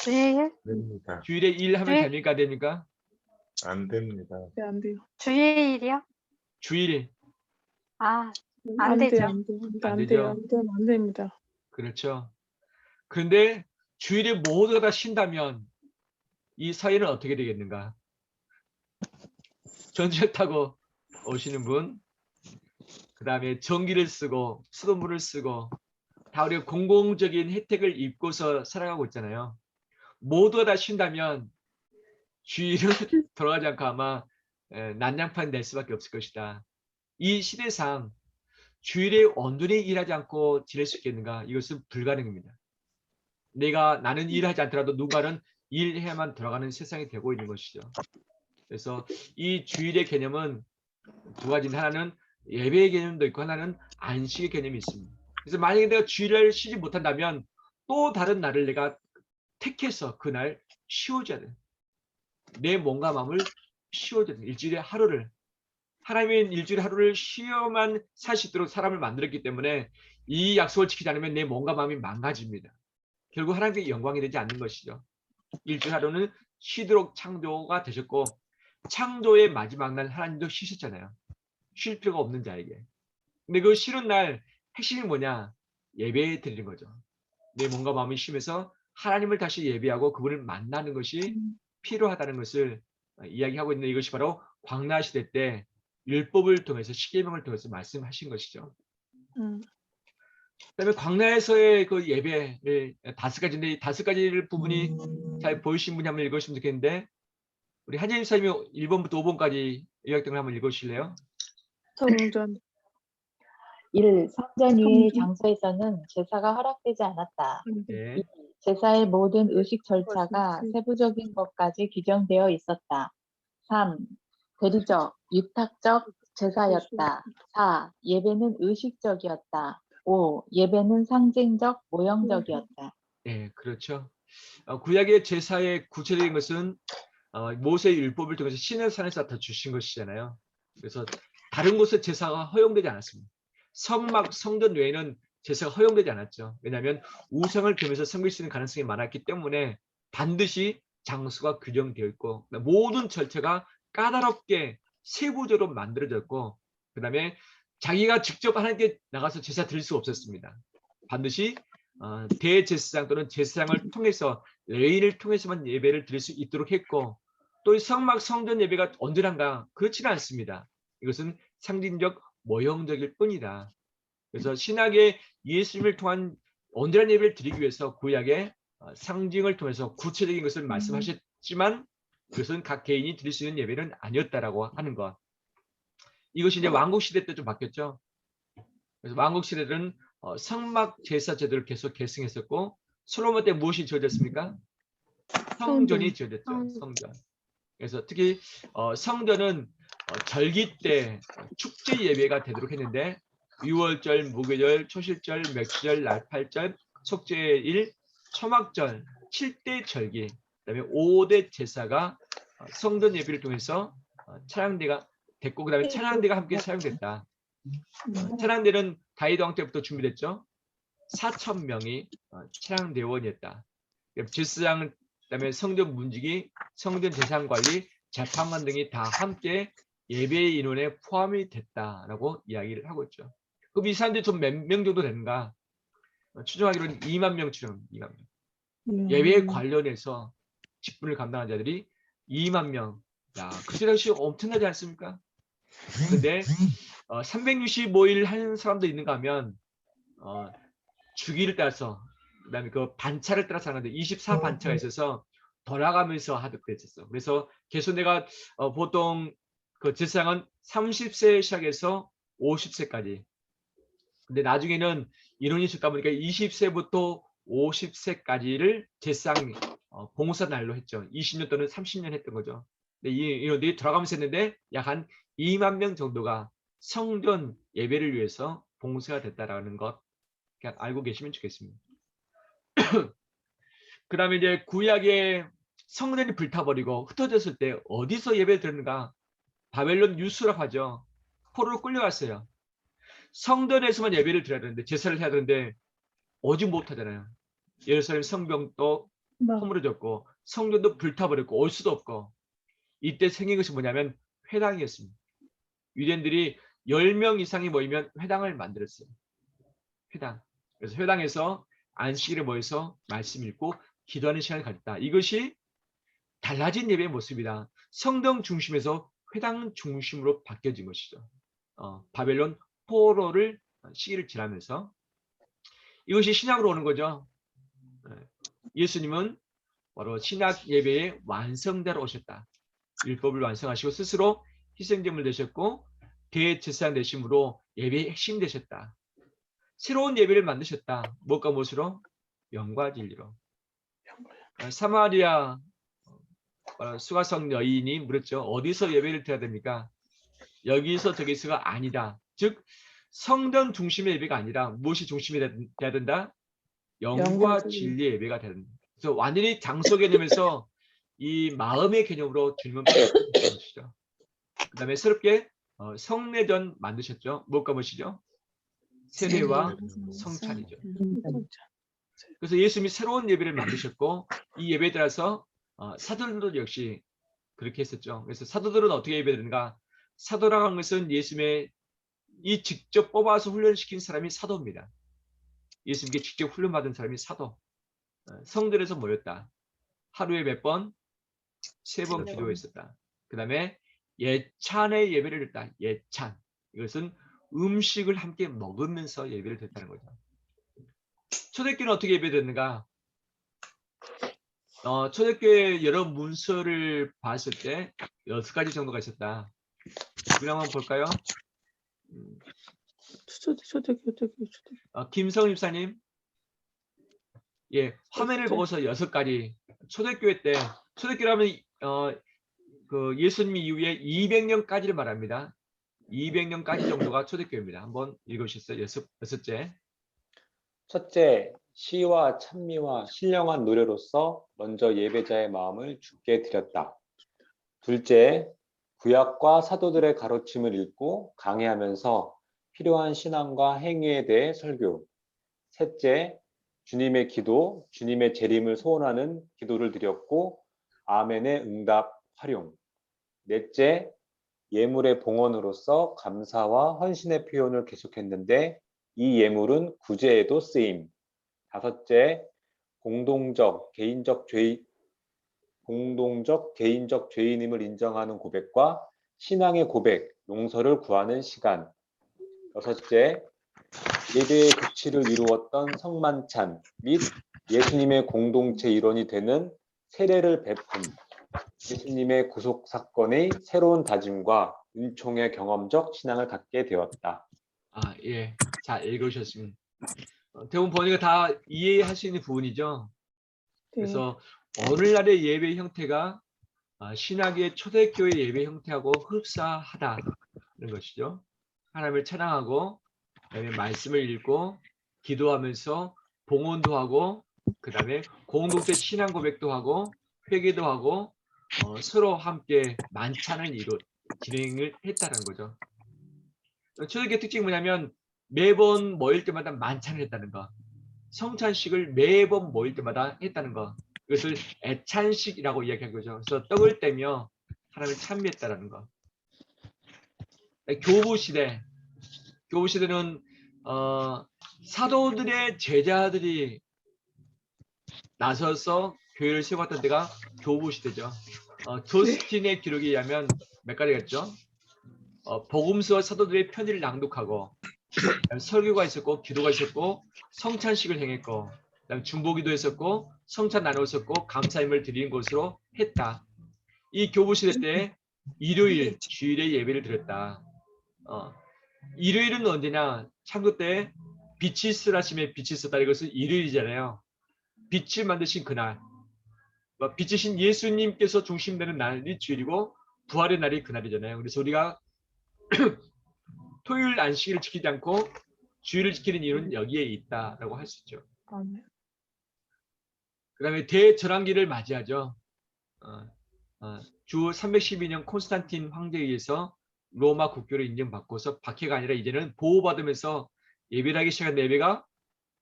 주일? 됩니다. 주일에 일하면 주일? 됩니까? 안 됩니까? 안 됩니다. 네, 안 돼요. 주일이요? 주일. 아, 안 되죠. 돼요. 안 돼요. 안 안 되죠. 돼요. 안 됩니다. 그렇죠. 그런데 주일에 모두가 다 쉰다면 이 사회는 어떻게 되겠는가? 전철 타고 오시는 분, 그 다음에 전기를 쓰고 수돗물을 쓰고 다 우리가 공공적인 혜택을 입고서 살아가고 있잖아요. 모두가 다 쉰다면 주일은 돌아가지 않고 아마 난장판 낼 수밖에 없을 것이다. 이 시대상 주일에 온전히 일하지 않고 지낼 수 있겠는가? 이것은 불가능입니다. 나는 일하지 않더라도 누가는 일해야만 돌아가는 세상이 되고 있는 것이죠. 그래서 이 주일의 개념은 두 가지인데 하나는 예배의 개념도 있고 하나는 안식의 개념이 있습니다. 그래서 만약에 내가 주일을 쉬지 못한다면 또 다른 날을 내가 택해서 그날 쉬어줘야 돼. 내 몸과 마음을 쉬어줘야 돼. 일주일에 하루를. 하나님은 일주일에 하루를 쉬어만 살 수 있도록 사람을 만들었기 때문에 이 약속을 지키지 않으면 내 몸과 마음이 망가집니다. 결국 하나님께 영광이 되지 않는 것이죠. 일주일 하루는 쉬도록 창조가 되셨고 창조의 마지막 날 하나님도 쉬셨잖아요. 쉴 필요가 없는 자에게. 근데 그 쉬는 날 핵심이 뭐냐? 예배 드리는 거죠. 내 몸과 마음이 쉬면서 하나님을 다시 예배하고 그분을 만나는 것이 필요하다는 것을 이야기하고 있는 이것이 바로 광야 시대 때 율법을 통해서 십계명을 통해서 말씀하신 것이죠. 그다음에 광야에서의 그 예배를 다섯 가지인데 이 다섯 가지 부분이 잘 보이신 분이 한번 읽으시면 좋겠는데 우리 한예님 사님이 1번부터 5번까지 요약된 걸 한번 읽으실래요? 성전 1. 성전 위의 장소에서는 제사가 허락되지 않았다. 네. 2. 제사의 모든 의식 절차가 세부적인 것까지 규정되어 있었다. 3. 대리적, 유탁적 제사였다. 4. 예배는 의식적이었다. 5. 예배는 상징적, 모형적이었다. 네, 그렇죠. 구약의 제사의 구체적인 것은 모세의 율법을 통해서 시내산에서 다 주신 것이잖아요. 그래서 다른 곳에 제사가 허용되지 않았습니다. 성막, 성전 외에는 제사가 허용되지 않았죠. 왜냐하면 우상을 겸해서 섬길 수 있는 가능성이 많았기 때문에 반드시 장소가 규정되어 있고 모든 절차가 까다롭게 세부적으로 만들어졌고 그 다음에 자기가 직접 하나님께 나가서 제사 드릴 수 없었습니다. 반드시 대제사장 또는 제사장을 통해서 레위인을 통해서만 예배를 드릴 수 있도록 했고 또 이 성막 성전 예배가 온전한가? 그렇지는 않습니다. 이것은 상징적 모형적일 뿐이다. 그래서 신약의 예수님을 통한 온전한 예배를 드리기 위해서 구약의 상징을 통해서 구체적인 것을 말씀하셨지만 그것은 각 개인이 드릴 수 있는 예배는 아니었다라고 하는 것. 이것이 이제 왕국 시대 때 좀 바뀌었죠. 그래서 왕국 시대들은 성막 제사 제도를 계속 계승했었고 솔로몬 때 무엇이 지어졌습니까? 성전이 지어졌죠. 성전. 그래서 특히 성전은 절기 때 축제 예배가 되도록 했는데 유월절, 무교절, 초실절, 맥주절, 날팔절, 속죄일, 초막절, 7대 절기, 그다음에 5대 제사가 성전 예배를 통해서 찬양대가 됐고 그다음에 찬양대가 함께 사용됐다. 찬양대는 다윗 왕 때부터 준비됐죠. 4,000명이 찬양대원이었다. 제사장, 그다음에 성전 문지기, 성전 재산 관리, 재판관 등이 다 함께 예배의 인원에 포함이 됐다라고 이야기를 하고 있죠. 그럼 이 사람들이 좀 몇 명 정도 되는가? 추정하기로는 2만 명 추정, 2만 명. 예배에 관련해서 직분을 감당한 자들이 2만 명. 야, 그때 당시 엄청나지 않습니까? 근데 365일 하는 사람도 있는가 하면 주기를 따라서 그다음에 그 반차를 따라서 하는데 24반차가 있어서 돌아가면서 하도록 됐었어. 그래서 개수내가 보통 그 제사장은 30세 시작해서 50세까지. 근데 나중에는 인원이 적다 보니까 20세부터 50세까지를 제사장 봉사 날로 했죠. 20년 또는 30년 했던 거죠. 근데 이 인원들이 돌아가면서 했는데 약 한 2만 명 정도가 성전 예배를 위해서 봉사가 됐다라는 것 그냥 알고 계시면 좋겠습니다. 그 다음에 이제 구약의 성전이 불타버리고 흩어졌을 때 어디서 예배를 드렸는가? 바벨론 유수라고 하죠. 포로로 끌려갔어요. 성전에서만 예배를 드려야 되는데 제사를 해야 되는데 오지 못하잖아요. 예루살렘 성벽도 허물어졌고 성전도 불타버렸고 올 수도 없고 이때 생긴 것이 뭐냐면 회당이었습니다. 유대인들이 10명 이상이 모이면 회당을 만들었어요. 회당. 그래서 회당에서 안식일에 모여서 말씀 읽고 기도하는 시간을 가졌다. 이것이 달라진 예배의 모습이다. 성당 중심에서 회당 중심으로 바뀌어진 것이죠. 바벨론 포로를 시기를 지나면서 이것이 신약으로 오는 거죠. 예수님은 바로 신약 예배의 완성자로 오셨다. 율법을 완성하시고 스스로 희생제물 되셨고 대제사장 되심으로 예배의 핵심 되셨다. 새로운 예배를 만드셨다. 무엇과 무엇으로? 영과 진리로. 사마리아 수가성 여인이 물었죠. 어디서 예배를 드려야 됩니까? 여기서 저기서가 아니다. 즉 성전 중심의 예배가 아니라 무엇이 중심이 돼야 된다? 영과 진리의 예배가 돼야 된다. 그래서 완전히 장소 개념에서 이 마음의 개념으로 주님은 바꾸신 것이죠. 그 다음에 새롭게 성례전 만드셨죠. 무엇과 무엇이죠? 세례와 성찬이죠. 그래서 예수님이 새로운 예배를 만드셨고 이 예배에 따라서 사도들도 역시 그렇게 했었죠. 그래서 사도들은 어떻게 예배드는가? 사도라고 하는 것은 예수님의 이 직접 뽑아서 훈련시킨 사람이 사도입니다. 예수님께 직접 훈련받은 사람이 사도. 성전에서 모였다. 하루에 몇 번? 3번 기도했었다. 그 다음에 예찬의 예배를 했다. 예찬. 이것은 음식을 함께 먹으면서 예배를 드렸다는 거죠. 초대교회는 어떻게 예배드렸는가? 초대교회 여러 문서를 봤을 때 6가지 정도가 있었다. 우리 한번 볼까요? 초대교회. 김성일 집사님. 예, 화면을 보고서 6가지. 초대교회 때, 초대교회라면 그 예수님 이후에 200년까지를 말합니다. 200년까지 정도가 초대교회입니다. 한번 읽으셨어요. 여섯째. 첫째, 시와 찬미와 신령한 노래로서 먼저 예배자의 마음을 주께 드렸다. 둘째, 구약과 사도들의 가르침을 읽고 강해하면서 필요한 신앙과 행위에 대해 설교. 셋째, 주님의 기도, 주님의 재림을 소원하는 기도를 드렸고 아멘의 응답 활용. 넷째, 예물의 봉헌으로서 감사와 헌신의 표현을 계속했는데 이 예물은 구제에도 쓰임. 다섯째, 공동적 개인적 죄인임을 인정하는 고백과 신앙의 고백, 용서를 구하는 시간. 여섯째, 예배의 극치를 이루었던 성만찬 및 예수님의 공동체 일원이 되는 세례를 베품, 예수님의 구속 사건의 새로운 다짐과 은총의 경험적 신앙을 갖게 되었다. 아, 예. 잘 읽으셨습니다. 대부분 보니까 다 이해할 수 있는 부분이죠. 네. 그래서 오늘날의 예배 형태가 신학의 초대교회 예배 형태하고 흡사하다는 것이죠. 하나님을 찬양하고 그다음에 말씀을 읽고 기도하면서 봉헌도 하고 그다음에 공동체 신앙 고백도 하고 회개도 하고 서로 함께 만찬을 진행을 했다는 거죠. 초대교회 특징이 뭐냐면 매번 모일 때마다 만찬을 했다는 거. 성찬식을 매번 모일 때마다 했다는 거. 이것을 애찬식이라고 이야기한 거죠. 그래서 떡을 떼며 하나님을 찬미했다는 거. 교부시대는 사도들의 제자들이 나서서 교회를 세웠던 데가 교부시대죠. 조스틴의 기록에 의하면 몇 가지겠죠. 복음서와 사도들의 편지를 낭독하고 설교가 있었고 기도가 있었고 성찬식을 행했고 그다음 중보기도 했었고 성찬 나눴었고 감사임을 드리는 것으로 했다. 이 교부시대 때 일요일 주일에 예배를 드렸다. 일요일은 언제냐? 창조 때 빛이 쓰라심에 빛이 있었다. 이것은 일요일이잖아요. 빛을 만드신 그날, 빛이신 예수님께서 중심되는 날이 주일이고 부활의 날이 그날이잖아요. 그래서 우리가 토요일 안식일을 지키지 않고 주일을 지키는 이유는 여기에 있다라고 할 수 있죠. 그 다음에 대절한기를 맞이하죠. 주 312년 콘스탄틴 황제에 의해서 로마 국교를 인정받고서 박해가 아니라 이제는 보호받으면서 예배를 하기 시작한 예배가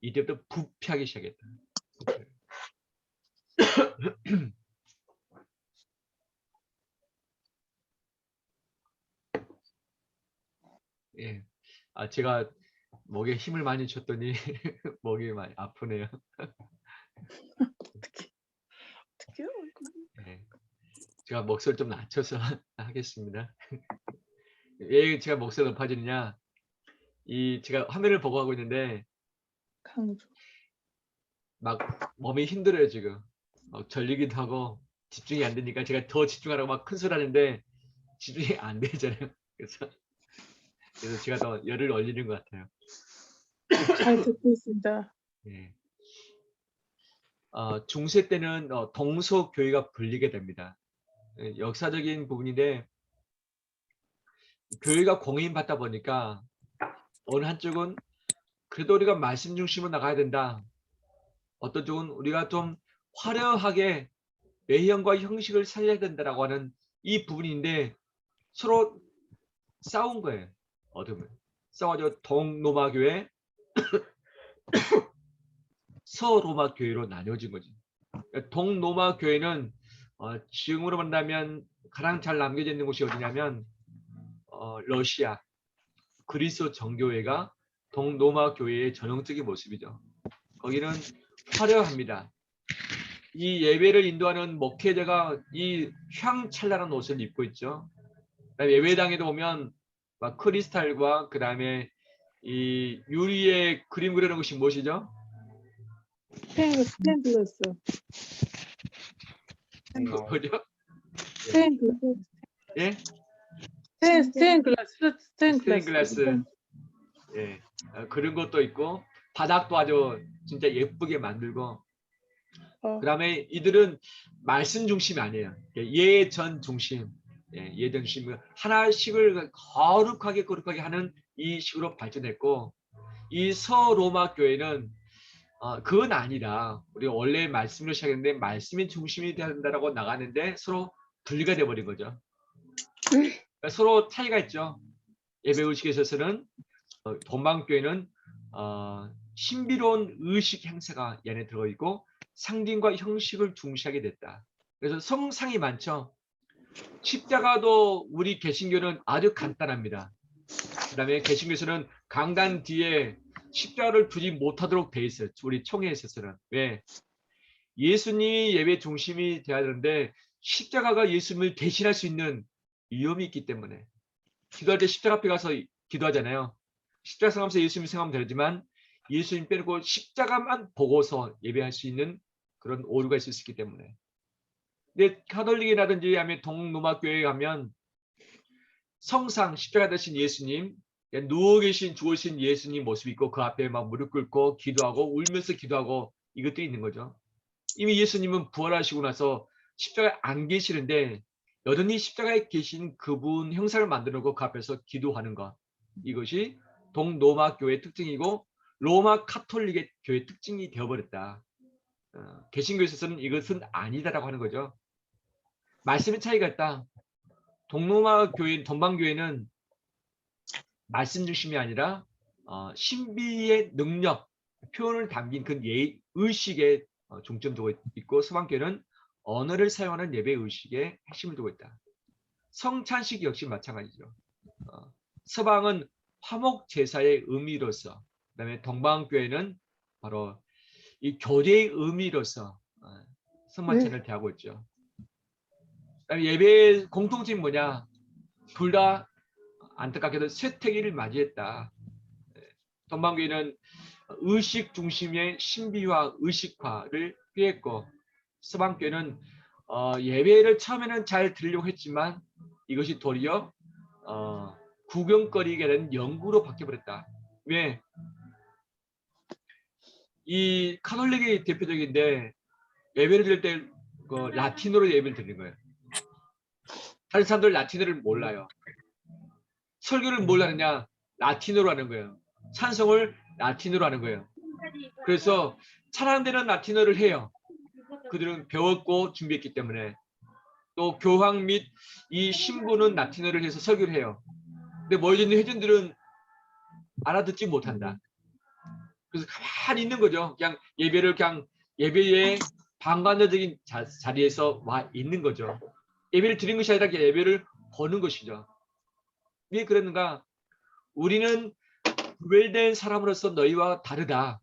이때부터 부패하기 시작했다. 예. 제가 목에 힘을 많이 줬더니 목이 많이 아프네요. 어떡해요? 예. 제가 목소리 좀 낮춰서 하겠습니다. 왜 제가 목소리가 높아지느냐? 제가 화면을 보고 하고 있는데 강조. 막 몸이 힘들어요 지금. 절리기도 하고 집중이 안 되니까 제가 더 집중하라고 막 큰 소리 하는데 집중이 안 되잖아요. 그래서 제가 더 열을 올리는 것 같아요. 잘 듣고 있습니다. 예. 중세 때는 동서교회가 불리게 됩니다. 예, 역사적인 부분인데 교회가 공인받다 보니까 어느 한쪽은 그래도 우리가 말씀 중심으로 나가야 된다. 어떤 쪽은 우리가 좀 화려하게 외형과 형식을 살려야 된다라고 하는 이 부분인데 서로 싸운 거예요. 어둠을 싸워가지고 동로마 교회, 서로마 교회로 나뉘어진 거지. 동로마 교회는 지금으로 본다면 가장 잘 남겨져 있는 곳이 어디냐면 러시아 그리스도 정교회가 동로마 교회의 전형적인 모습이죠. 거기는 화려합니다. 이 예배를 인도하는 목회자가 이 휘황찬란한 옷을 입고 있죠. 예배당에도 보면 막 크리스탈과 그 다음에 이 유리에 그림 그리는 것이 무엇이죠? 스테인글라스. 뭐죠? 스테인글라스. 예? 스테인글라스. 예, 그런 것도 있고 바닥도 아주 진짜 예쁘게 만들고 그 다음에 이들은 말씀 중심이 아니에요. 예전 중심. 예, 예전 중심 하나씩을 거룩하게 하는 이 식으로 발전했고 이 서로마 교회는 그건 아니라 우리 원래 말씀으로 시작했는데 말씀이 중심이 돼야 된다라고 나가는데 서로 분리가 돼버린 거죠. 그러니까 서로 차이가 있죠. 예배 의식에 있어서는 동방교회는 신비로운 의식 행사가 이 안에 들어있고 상징과 형식을 중시하게 됐다. 그래서 성상이 많죠. 십자가도 우리 개신교는 아주 간단합니다. 그 다음에 개신교에서는 강단 뒤에 십자가를 두지 못하도록 돼 있어요. 우리 총회에 있어서는. 왜? 예수님이 예배 중심이 돼야 되는데 십자가가 예수님을 대신할 수 있는 위험이 있기 때문에 기도할 때 십자가 앞에 가서 기도하잖아요. 십자가 생각하면서 예수님 생각하면 되지만 예수님 빼놓고 십자가만 보고서 예배할 수 있는 그런 오류가 있을 수 있기 때문에. 근데 카톨릭이라든지 아니면 동로마 교회에 가면 성상 십자가 되신 예수님, 누워 계신 죽으신 예수님 모습이 있고 그 앞에 막 무릎 꿇고 기도하고 울면서 기도하고 이것들이 있는 거죠. 이미 예수님은 부활하시고 나서 십자가에 안 계시는데 여전히 십자가에 계신 그분 형상을 만들어 놓고 그 앞에서 기도하는 것. 이것이 동로마 교회의 특징이고 로마 카톨릭의 교회 특징이 되어버렸다. 개신교에서는 이것은 아니다라고 하는 거죠. 말씀의 차이가 있다. 동로마 교회, 동방교회는 말씀 중심이 아니라 신비의 능력, 표현을 담긴 그 의식에 중점 두고 있고 서방교회는 언어를 사용하는 예배 의식에 핵심을 두고 있다. 성찬식 역시 마찬가지죠. 서방은 화목 제사의 의미로서, 그다음에 동방교회는 바로 이 교제의 의미로서 성만찬을 대하고 있죠. 그다음에 예배의 공통점이 뭐냐? 둘 다 안타깝게도 쇠퇴기를 맞이했다. 동방교회는 의식 중심의 신비화, 의식화를 꾀했고 서방교회는 예배를 처음에는 잘 드리려고 했지만 이것이 도리어 구경거리게 된 연구로 바뀌어버렸다. 왜? 이 카톨릭이 대표적인데 예배를 드릴 때 라틴어로 예배를 드리는 거예요. 다른 사람들 라틴어를 몰라요. 설교를 뭘 하느냐? 라틴어로 하는 거예요. 찬송을 라틴어로 하는 거예요. 그래서 찬양되는 라틴어를 해요. 그들은 배웠고 준비했기 때문에. 또 교황 및 이 신부는 라틴어를 해서 설교를 해요. 근데 모여져 있는 회중들은 알아듣지 못한다. 그래서 가만히 있는 거죠. 그냥 예배를 그냥 예배의 방관자적인 자리에서 와 있는 거죠. 예배를 드린 것이 아니라 예배를 보는 것이죠. 왜 그랬는가? 우리는 구별된 사람으로서 너희와 다르다.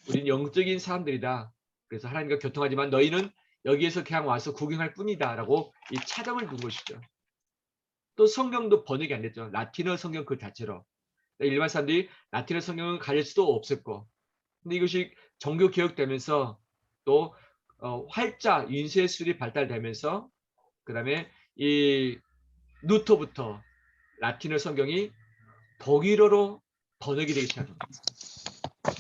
우리는 영적인 사람들이다. 그래서 하나님과 교통하지만 너희는 여기에서 그냥 와서 구경할 뿐이다. 라고 이 차정을 둔 것이죠. 또 성경도 번역이 안 됐죠. 라틴어 성경 그 자체로. 일반 사람들이 라틴어 성경을 가질 수도 없었고. 근데 이것이 종교 개혁되면서 또 활자, 인쇄술이 발달되면서 그 다음에 이 루터부터 라틴어 성경이 독일어로 번역이 되기 시작합니다.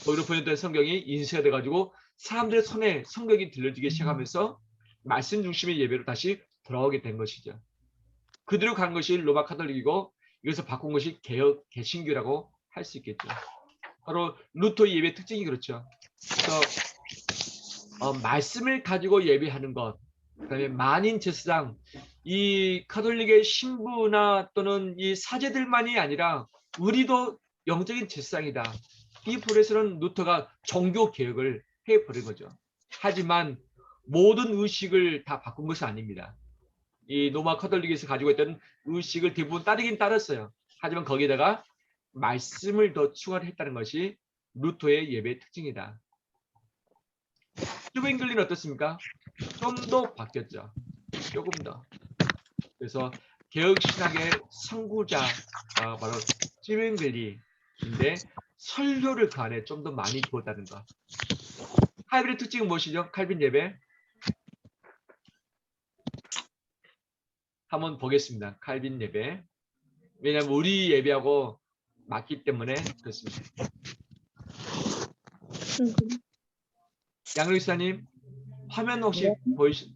독일어로 번역된 성경이 인쇄가 돼가지고 사람들의 손에 성경이 들려지기 시작하면서 말씀 중심의 예배로 다시 돌아오게 된 것이죠. 그대로 간 것이 로마 카톨릭이고 이것을 바꾼 것이 개신교라고 할 수 있겠죠. 바로 루터의 예배 특징이 그렇죠. 그래서 말씀을 가지고 예배하는 것, 그다음에 만인 제사장, 이 카톨릭의 신부나 또는 이 사제들만이 아니라 우리도 영적인 제사장이다. 이 부분에서는 루터가 종교 개혁을 해버린 거죠. 하지만 모든 의식을 다 바꾼 것은 아닙니다. 이 로마 카톨릭에서 가지고 있던 의식을 대부분 따르긴 따랐어요. 하지만 거기에다가 말씀을 더 추가를 했다는 것이 루터의 예배의 특징이다. 튜뱅글리는 어떻습니까? 좀 더 바뀌었죠. 조금 더. 그래서 개혁신학의 선구자가 바로 튜뱅글리인데 설교를 그 안에 좀 더 많이 부었다는 것. 칼빈의 특징은 무엇이죠? 칼빈 예배. 한번 보겠습니다. 칼빈 예배. 왜냐하면 우리 예배하고 맞기 때문에 그렇습니다. 양로 기사님, 화면 혹시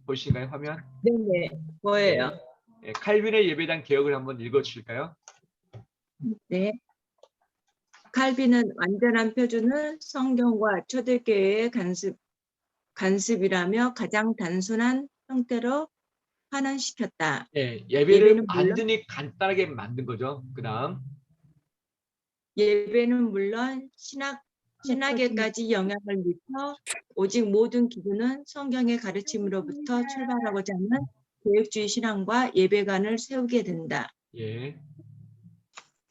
보이신가요? 화면? 네네, 뭐예요? 네, 칼빈의 예배에 대한 개혁을 한번 읽어주실까요? 네. 칼빈은 완전한 표준을 성경과 초대교회의 간습이라며 가장 단순한 형태로 환원시켰다. 네, 예배를 완전히 간단하게 만든 거죠. 그 다음 예배는 물론 신학에까지 영향을 미쳐 오직 모든 기준은 성경의 가르침으로부터 출발하고자 하는 개혁주의 신앙과 예배관을 세우게 된다. 예.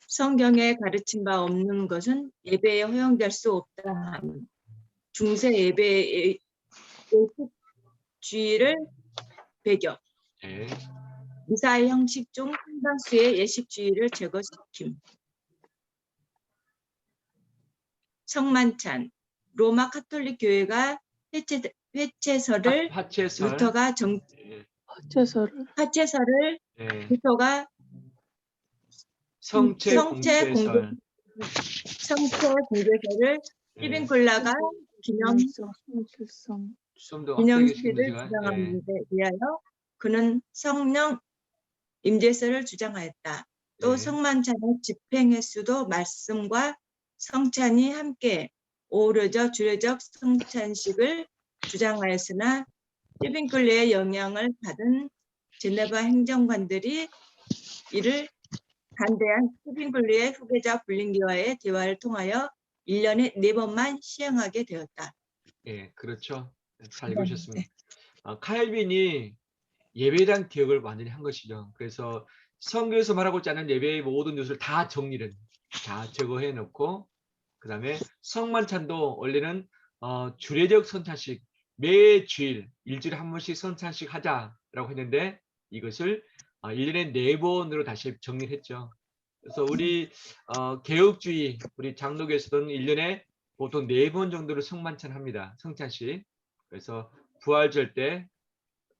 성경에 가르친 바 없는 것은 예배에 허용될 수 없다. 중세 예배의 예식주의를 배경. 예. 미사의 형식 중 상당수의 예식주의를 제거시킴. 성만찬, 로마 카톨릭 교회가 회체설을 화채설. 루터가 예, 화채설을 예. 루터가 성체 성체 공개설. 공개설을 예, 스티븐클라가 좀 더 확대해 균형실을 주시면 제가. 예. 주장하는 데 위하여 그는 성령 임재설을 주장하였다. 또 예. 성만찬의 집행 횟수도 말씀과 성찬이 함께 어우러져 주례적 성찬식을 주장하였으나 스티븐클레의 영향을 받은 제네바 행정관들이 이를 반대한 스티븐클레의 후계자 블링기와의 대화를 통하여 1년에 4번만 시행하게 되었다. 예, 그렇죠. 잘 읽으셨습니다. 칼빈이 예배에 대한 개혁을 완전히 한 것이죠. 그래서 성경에서 말하고자 하는 예배의 모든 요소를 다 정리를 다 제거해 놓고, 그 다음에 성만찬도 원래는 주례적 선찬식, 매 주일 일주일에 한 번씩 선찬식 하자라고 했는데 이것을 1년에 4번으로 다시 정리를 했죠. 그래서 우리 개혁주의 우리 장로교에서는 1년에 보통 4번 정도를 성만찬 합니다. 성찬식. 그래서 부활절 때,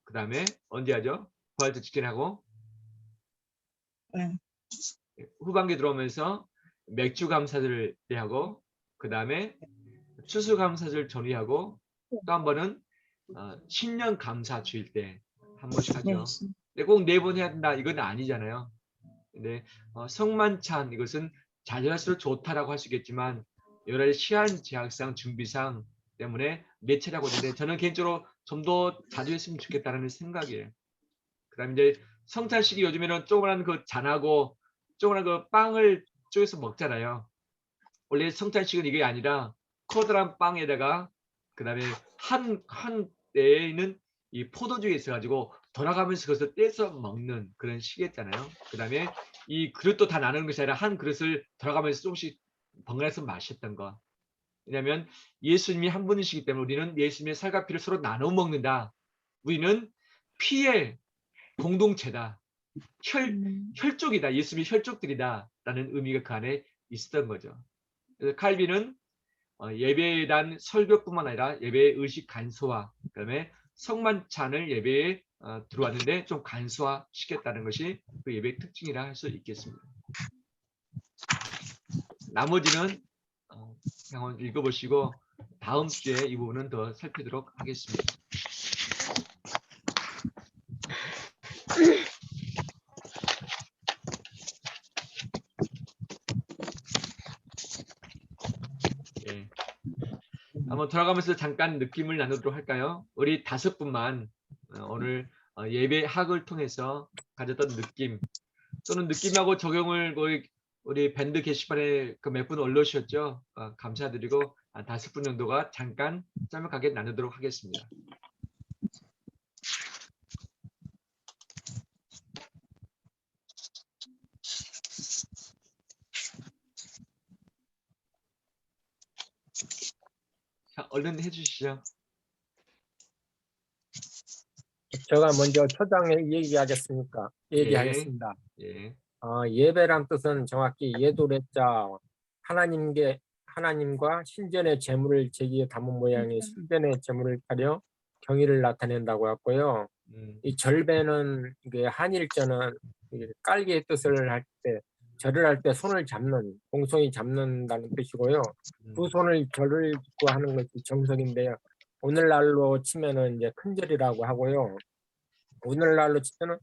그 다음에 언제 하죠? 부활절 직전하고 후반기 들어오면서 맥주 감사절 때 하고, 그 다음에 추수 감사절 전후하고, 또 한 번은 신년 감사 주일 때 한 번씩 하죠. 근데 꼭 4번 해야 된다 이건 아니잖아요. 근데 성만찬 이것은 자제할수록 좋다라고 할 수 있겠지만 여러 가지 시한 제약상 준비상 때문에 4차례라고 하는데 저는 개인적으로 좀 더 자주 했으면 좋겠다는 생각이에요. 그다음에 이제 성찬식이 요즘에는 조그만한 그 잔하고 조그만한 그 빵을 쪼개서 먹잖아요. 원래 성찬식은 이게 아니라 커다란 빵에다가 그다음에 한 때에는 이 포도주가 있어가지고 돌아가면서 그것을 떼서 먹는 그런 식이었잖아요. 그다음에 이 그릇도 다 나누는 것이 아니라 한 그릇을 돌아가면서 조금씩 번갈아서 마셨던 거. 왜냐하면 예수님이 한 분이시기 때문에 우리는 예수님의 살과 피를 서로 나눠 먹는다. 우리는 피의 공동체다. 혈족이다. 예수님의 혈족들이다라는 의미가 그 안에 있었던 거죠. 그래서 칼빈은 예배에 대한 설교뿐만 아니라 예배의 의식 간소화, 그다음에 성만찬을 예배에 들어왔는데 좀 간소화 시켰다는 것이 그 예배의 특징이라 할 수 있겠습니다. 나머지는 한번 읽어보시고 다음 주에 이 부분은 더 살피도록 하겠습니다. 예. 한번 돌아가면서 잠깐 느낌을 나누도록 할까요? 우리 5분만 오늘 예배 학을 통해서 가졌던 느낌 또는 느낌하고 적용을 우리 밴드 게시판에 그 몇 분 올려주셨죠? 감사드리고 5분 정도가 잠깐 짤막하게 나누도록 하겠습니다. 자, 얼른 해주시죠. 제가 먼저 초장에 얘기하겠습니다. 예. 예배란 뜻은 정확히 예도래자 하나님과 신전의 제물을 제기에 담은 모양의 신전의 제물을 가려 경의를 나타낸다고 했고요. 이 절배는 이게 한일절은 깔개의 뜻을 할 때 절을 할 때 손을 잡는 공손히 잡는다는 뜻이고요. 두 손을 절을 짓고 하는 것이 정석인데요. 오늘날로 치면은 이제 큰절이라고 하고요. 오늘날로 치면은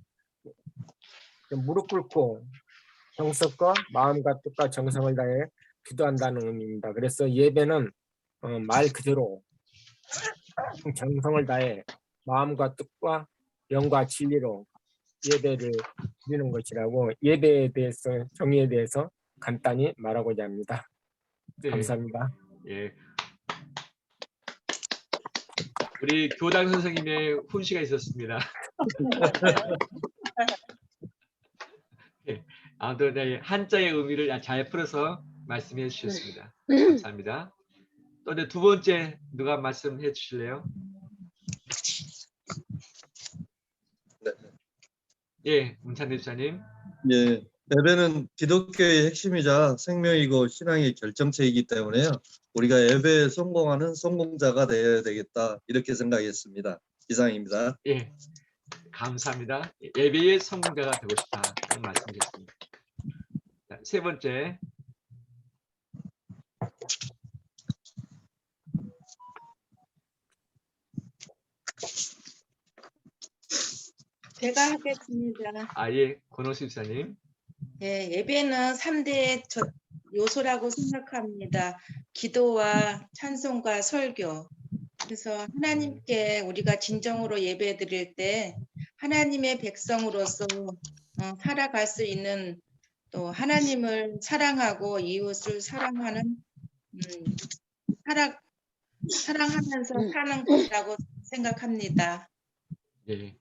무릎 꿇고 정석과 마음과 뜻과 정성을 다해 기도한다는 의미입니다. 그래서 예배는 말 그대로 정성을 다해 마음과 뜻과 영과 진리로 예배를 드리는 것이라고 예배에 대해서 정의에 대해서 간단히 말하고자 합니다. 네. 감사합니다. 예. 우리 교당 선생님의 훈시가 있었습니다. 예. 아무튼 네, 한자의 의미를 잘 풀어서 말씀해 주셨습니다. 감사합니다. 또 이제 2번째 누가 말씀해 주실래요? 네. 예, 문찬대 주사님. 예, 예배는 기독교의 핵심이자 생명이고 신앙의 결정체이기 때문에요. 우리가 예배에 성공하는 성공자가 되어야 되겠다 이렇게 생각했습니다. 이상입니다. 예, 감사합니다. 예배의 성공자가 되고 싶다 그런 말씀이셨습니다. 자, 세 번째. 제가 하겠습니다. 예, 권호수 집사님. 예, 예배는 3대 요소라고 생각합니다. 기도와 찬송과 설교. 그래서 하나님께 우리가 진정으로 예배 드릴 때 하나님의 백성으로서 살아갈 수 있는, 또 하나님을 사랑하고 이웃을 사랑하는 사랑하면서 사는 것이라고 생각합니다. 예,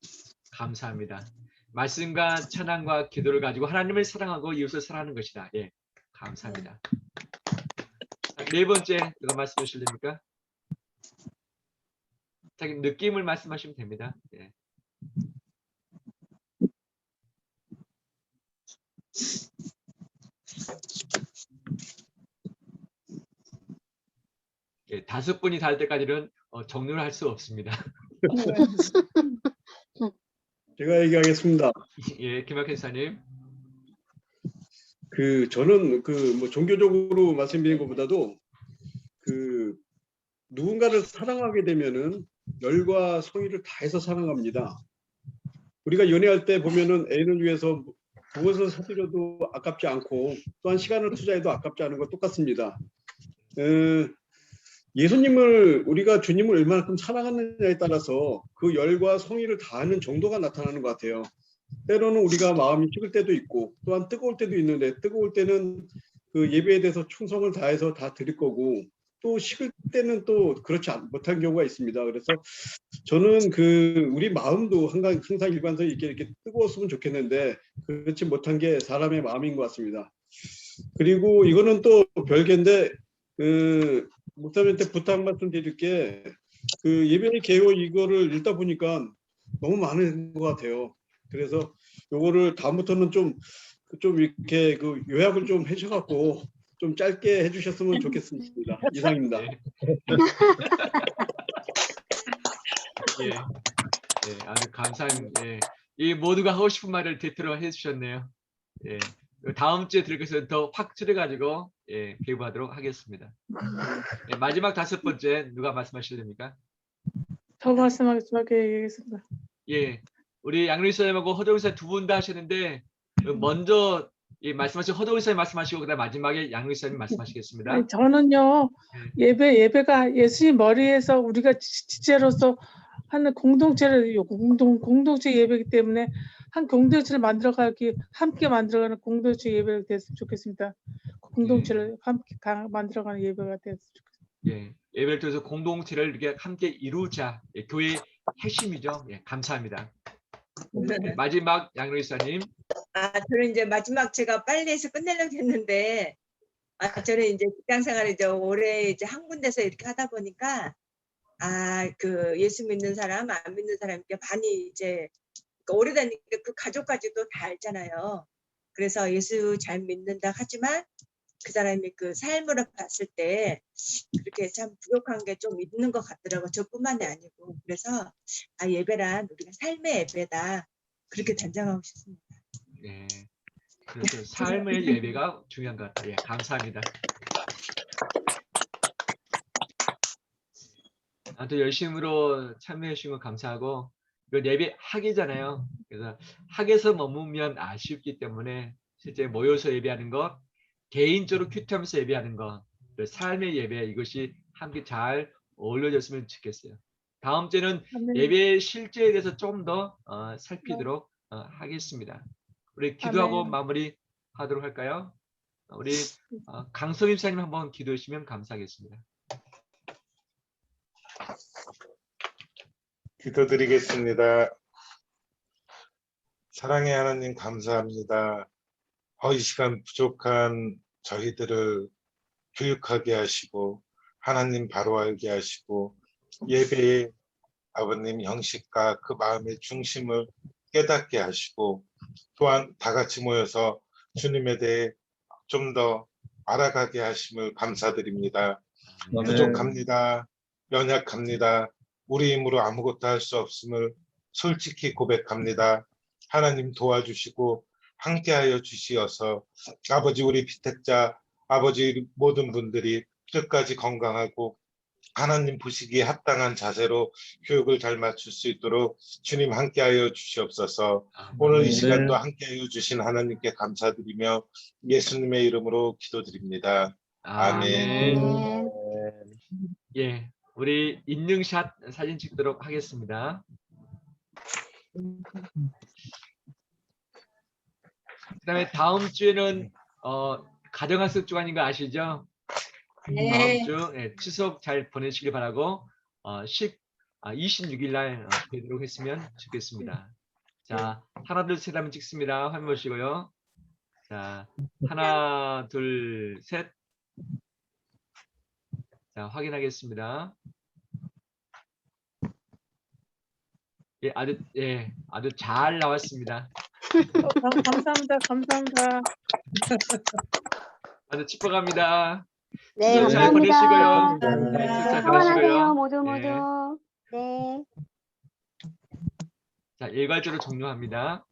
감사합니다. 말씀과 찬양과 기도를 가지고 하나님을 사랑하고 이웃을 사랑하는 것이다. 예, 감사합니다. 자, 네 번째 누가 말씀해 주실랍니까? 자기 느낌을 말씀하시면 됩니다. 예. 예, 5분이 닿을 때까지는 종료를 할 수 없습니다. 제가 얘기하겠습니다. 예, 김학현 사님. 저는 뭐 종교적으로 말씀드리는 것보다도 누군가를 사랑하게 되면은 열과 성의를 다해서 사랑합니다. 우리가 연애할 때 보면은 애인을 위해서 무엇을 사드려도 아깝지 않고 또한 시간을 투자해도 아깝지 않은 것 똑같습니다. 예수님을 우리가 주님을 얼마만큼 사랑하느냐에 따라서 그 열과 성의를 다하는 정도가 나타나는 것 같아요. 때로는 우리가 마음이 식을 때도 있고 또한 뜨거울 때도 있는데, 뜨거울 때는 그 예배에 대해서 충성을 다해서 다 드릴 거고, 또 식을 때는 또 그렇지 못한 경우가 있습니다. 그래서 저는 우리 마음도 항상 일관성이 이렇게 뜨거웠으면 좋겠는데 그렇지 못한 게 사람의 마음인 것 같습니다. 그리고 이거는 또 별개인데 목사님한테 부탁 말씀드릴 게 예배의 개요 이거를 읽다 보니까 너무 많은 것 같아요. 그래서 요거를 다음부터는 좀 이렇게 요약을 좀 해주셔갖고 좀 짧게 해주셨으면 좋겠습니다. 이상입니다. 예, 아주 감사합니다. 예, 이 모두가 하고 싶은 말을 대표로 해주셨네요. 예, 다음 주에 들을 것을 더 확실해가지고 배부하도록 하겠습니다. 예, 마지막 5번째 누가 말씀하실랍니까? 저 말씀하겠습니다. 예, 우리 양루이 선생님하고 허정희 선생님 두 분 다 하시는데 먼저 말씀하신 허정희 선생님 말씀하시고 그다음 마지막에 양루이 선생님 말씀하시겠습니다. 아니, 저는요 예배가 예수님 머리에서 우리가 지체로서 하는 공동체 예배이기 때문에 한 공동체를 만들어가기 함께 만들어가는 공동체 예배가 됐으면 좋겠습니다. 공동체를 함께 만들어가는 예배가 됐으면 좋겠습니다. 예, 예배를 통해서 공동체를 이렇게 함께 이루자. 예, 교회의 핵심이죠. 예, 감사합니다. 예, 마지막 양로희 사님. 저는 이제 마지막 제가 빨리 해서 끝내려고 했는데, 저는 이제 직장 생활을 이제 오래 이제 한 군데서 이렇게 하다 보니까, 예수 믿는 사람, 안 믿는 사람 이렇게 많이 이제 오래다니까 그 가족까지도 다 알잖아요. 그래서 예수 잘 믿는다 하지만 그 사람이 그 삶으로 봤을 때 그렇게 참 부족한 게 좀 있는 것 같더라고요. 저뿐만이 아니고. 그래서 예배란 우리가 삶의 예배다. 그렇게 단정하고 싶습니다. 예, 그래서 삶의 예배가 중요한 것 같아요. 예, 감사합니다. 아무튼 열심으로 참여해 주신 거 감사하고, 이건 예배 학이잖아요. 그래서 학에서 머무면 아쉽기 때문에 실제 모여서 예배하는 것, 개인적으로 큐티하면서 예배하는 것, 삶의 예배, 이것이 함께 잘 어울려졌으면 좋겠어요. 다음 주에는 예배의 실제에 대해서 좀 더 살피도록 하겠습니다. 우리 기도하고 마무리하도록 할까요? 우리 강성임 사님 한번 기도해 주시면 감사하겠습니다. 기도드리겠습니다. 사랑의 하나님 감사합니다. 이 시간 부족한 저희들을 교육하게 하시고 하나님 바로 알게 하시고 예배의 아버님 형식과 그 마음의 중심을 깨닫게 하시고 또한 다 같이 모여서 주님에 대해 좀 더 알아가게 하심을 감사드립니다. 부족합니다. 연약합니다. 우리 힘으로 아무것도 할 수 없음을 솔직히 고백합니다. 하나님 도와주시고 함께하여 주시어서 아버지 우리 피택자 아버지 모든 분들이 끝까지 건강하고 하나님 보시기에 합당한 자세로 교육을 잘 마칠 수 있도록 주님 함께하여 주시옵소서. 오늘 이 시간도 함께하여 주신 하나님께 감사드리며 예수님의 이름으로 기도드립니다. 아멘. 예, 우리 인증샷 사진 찍도록 하겠습니다. 그다음에 다음 주에는 가정학습 주간인 거 아시죠? 네. 다음 주 추석 잘 보내시길 바라고 26일 날 뵙도록 했으면 좋겠습니다. 자, 하나 둘 셋 하면 찍습니다. 화면 보시고요. 자, 하나 둘 셋. 자, 확인하겠습니다. 아주 잘 나왔습니다. 감사합니다. 아주 축복합니다. 네, 추석 잘 감사합니다. 보내시고요. 네, 추석 잘 평안하세요, 보내시고요. 모두 네. 모두. 네. 자, 일괄적으로 종료합니다.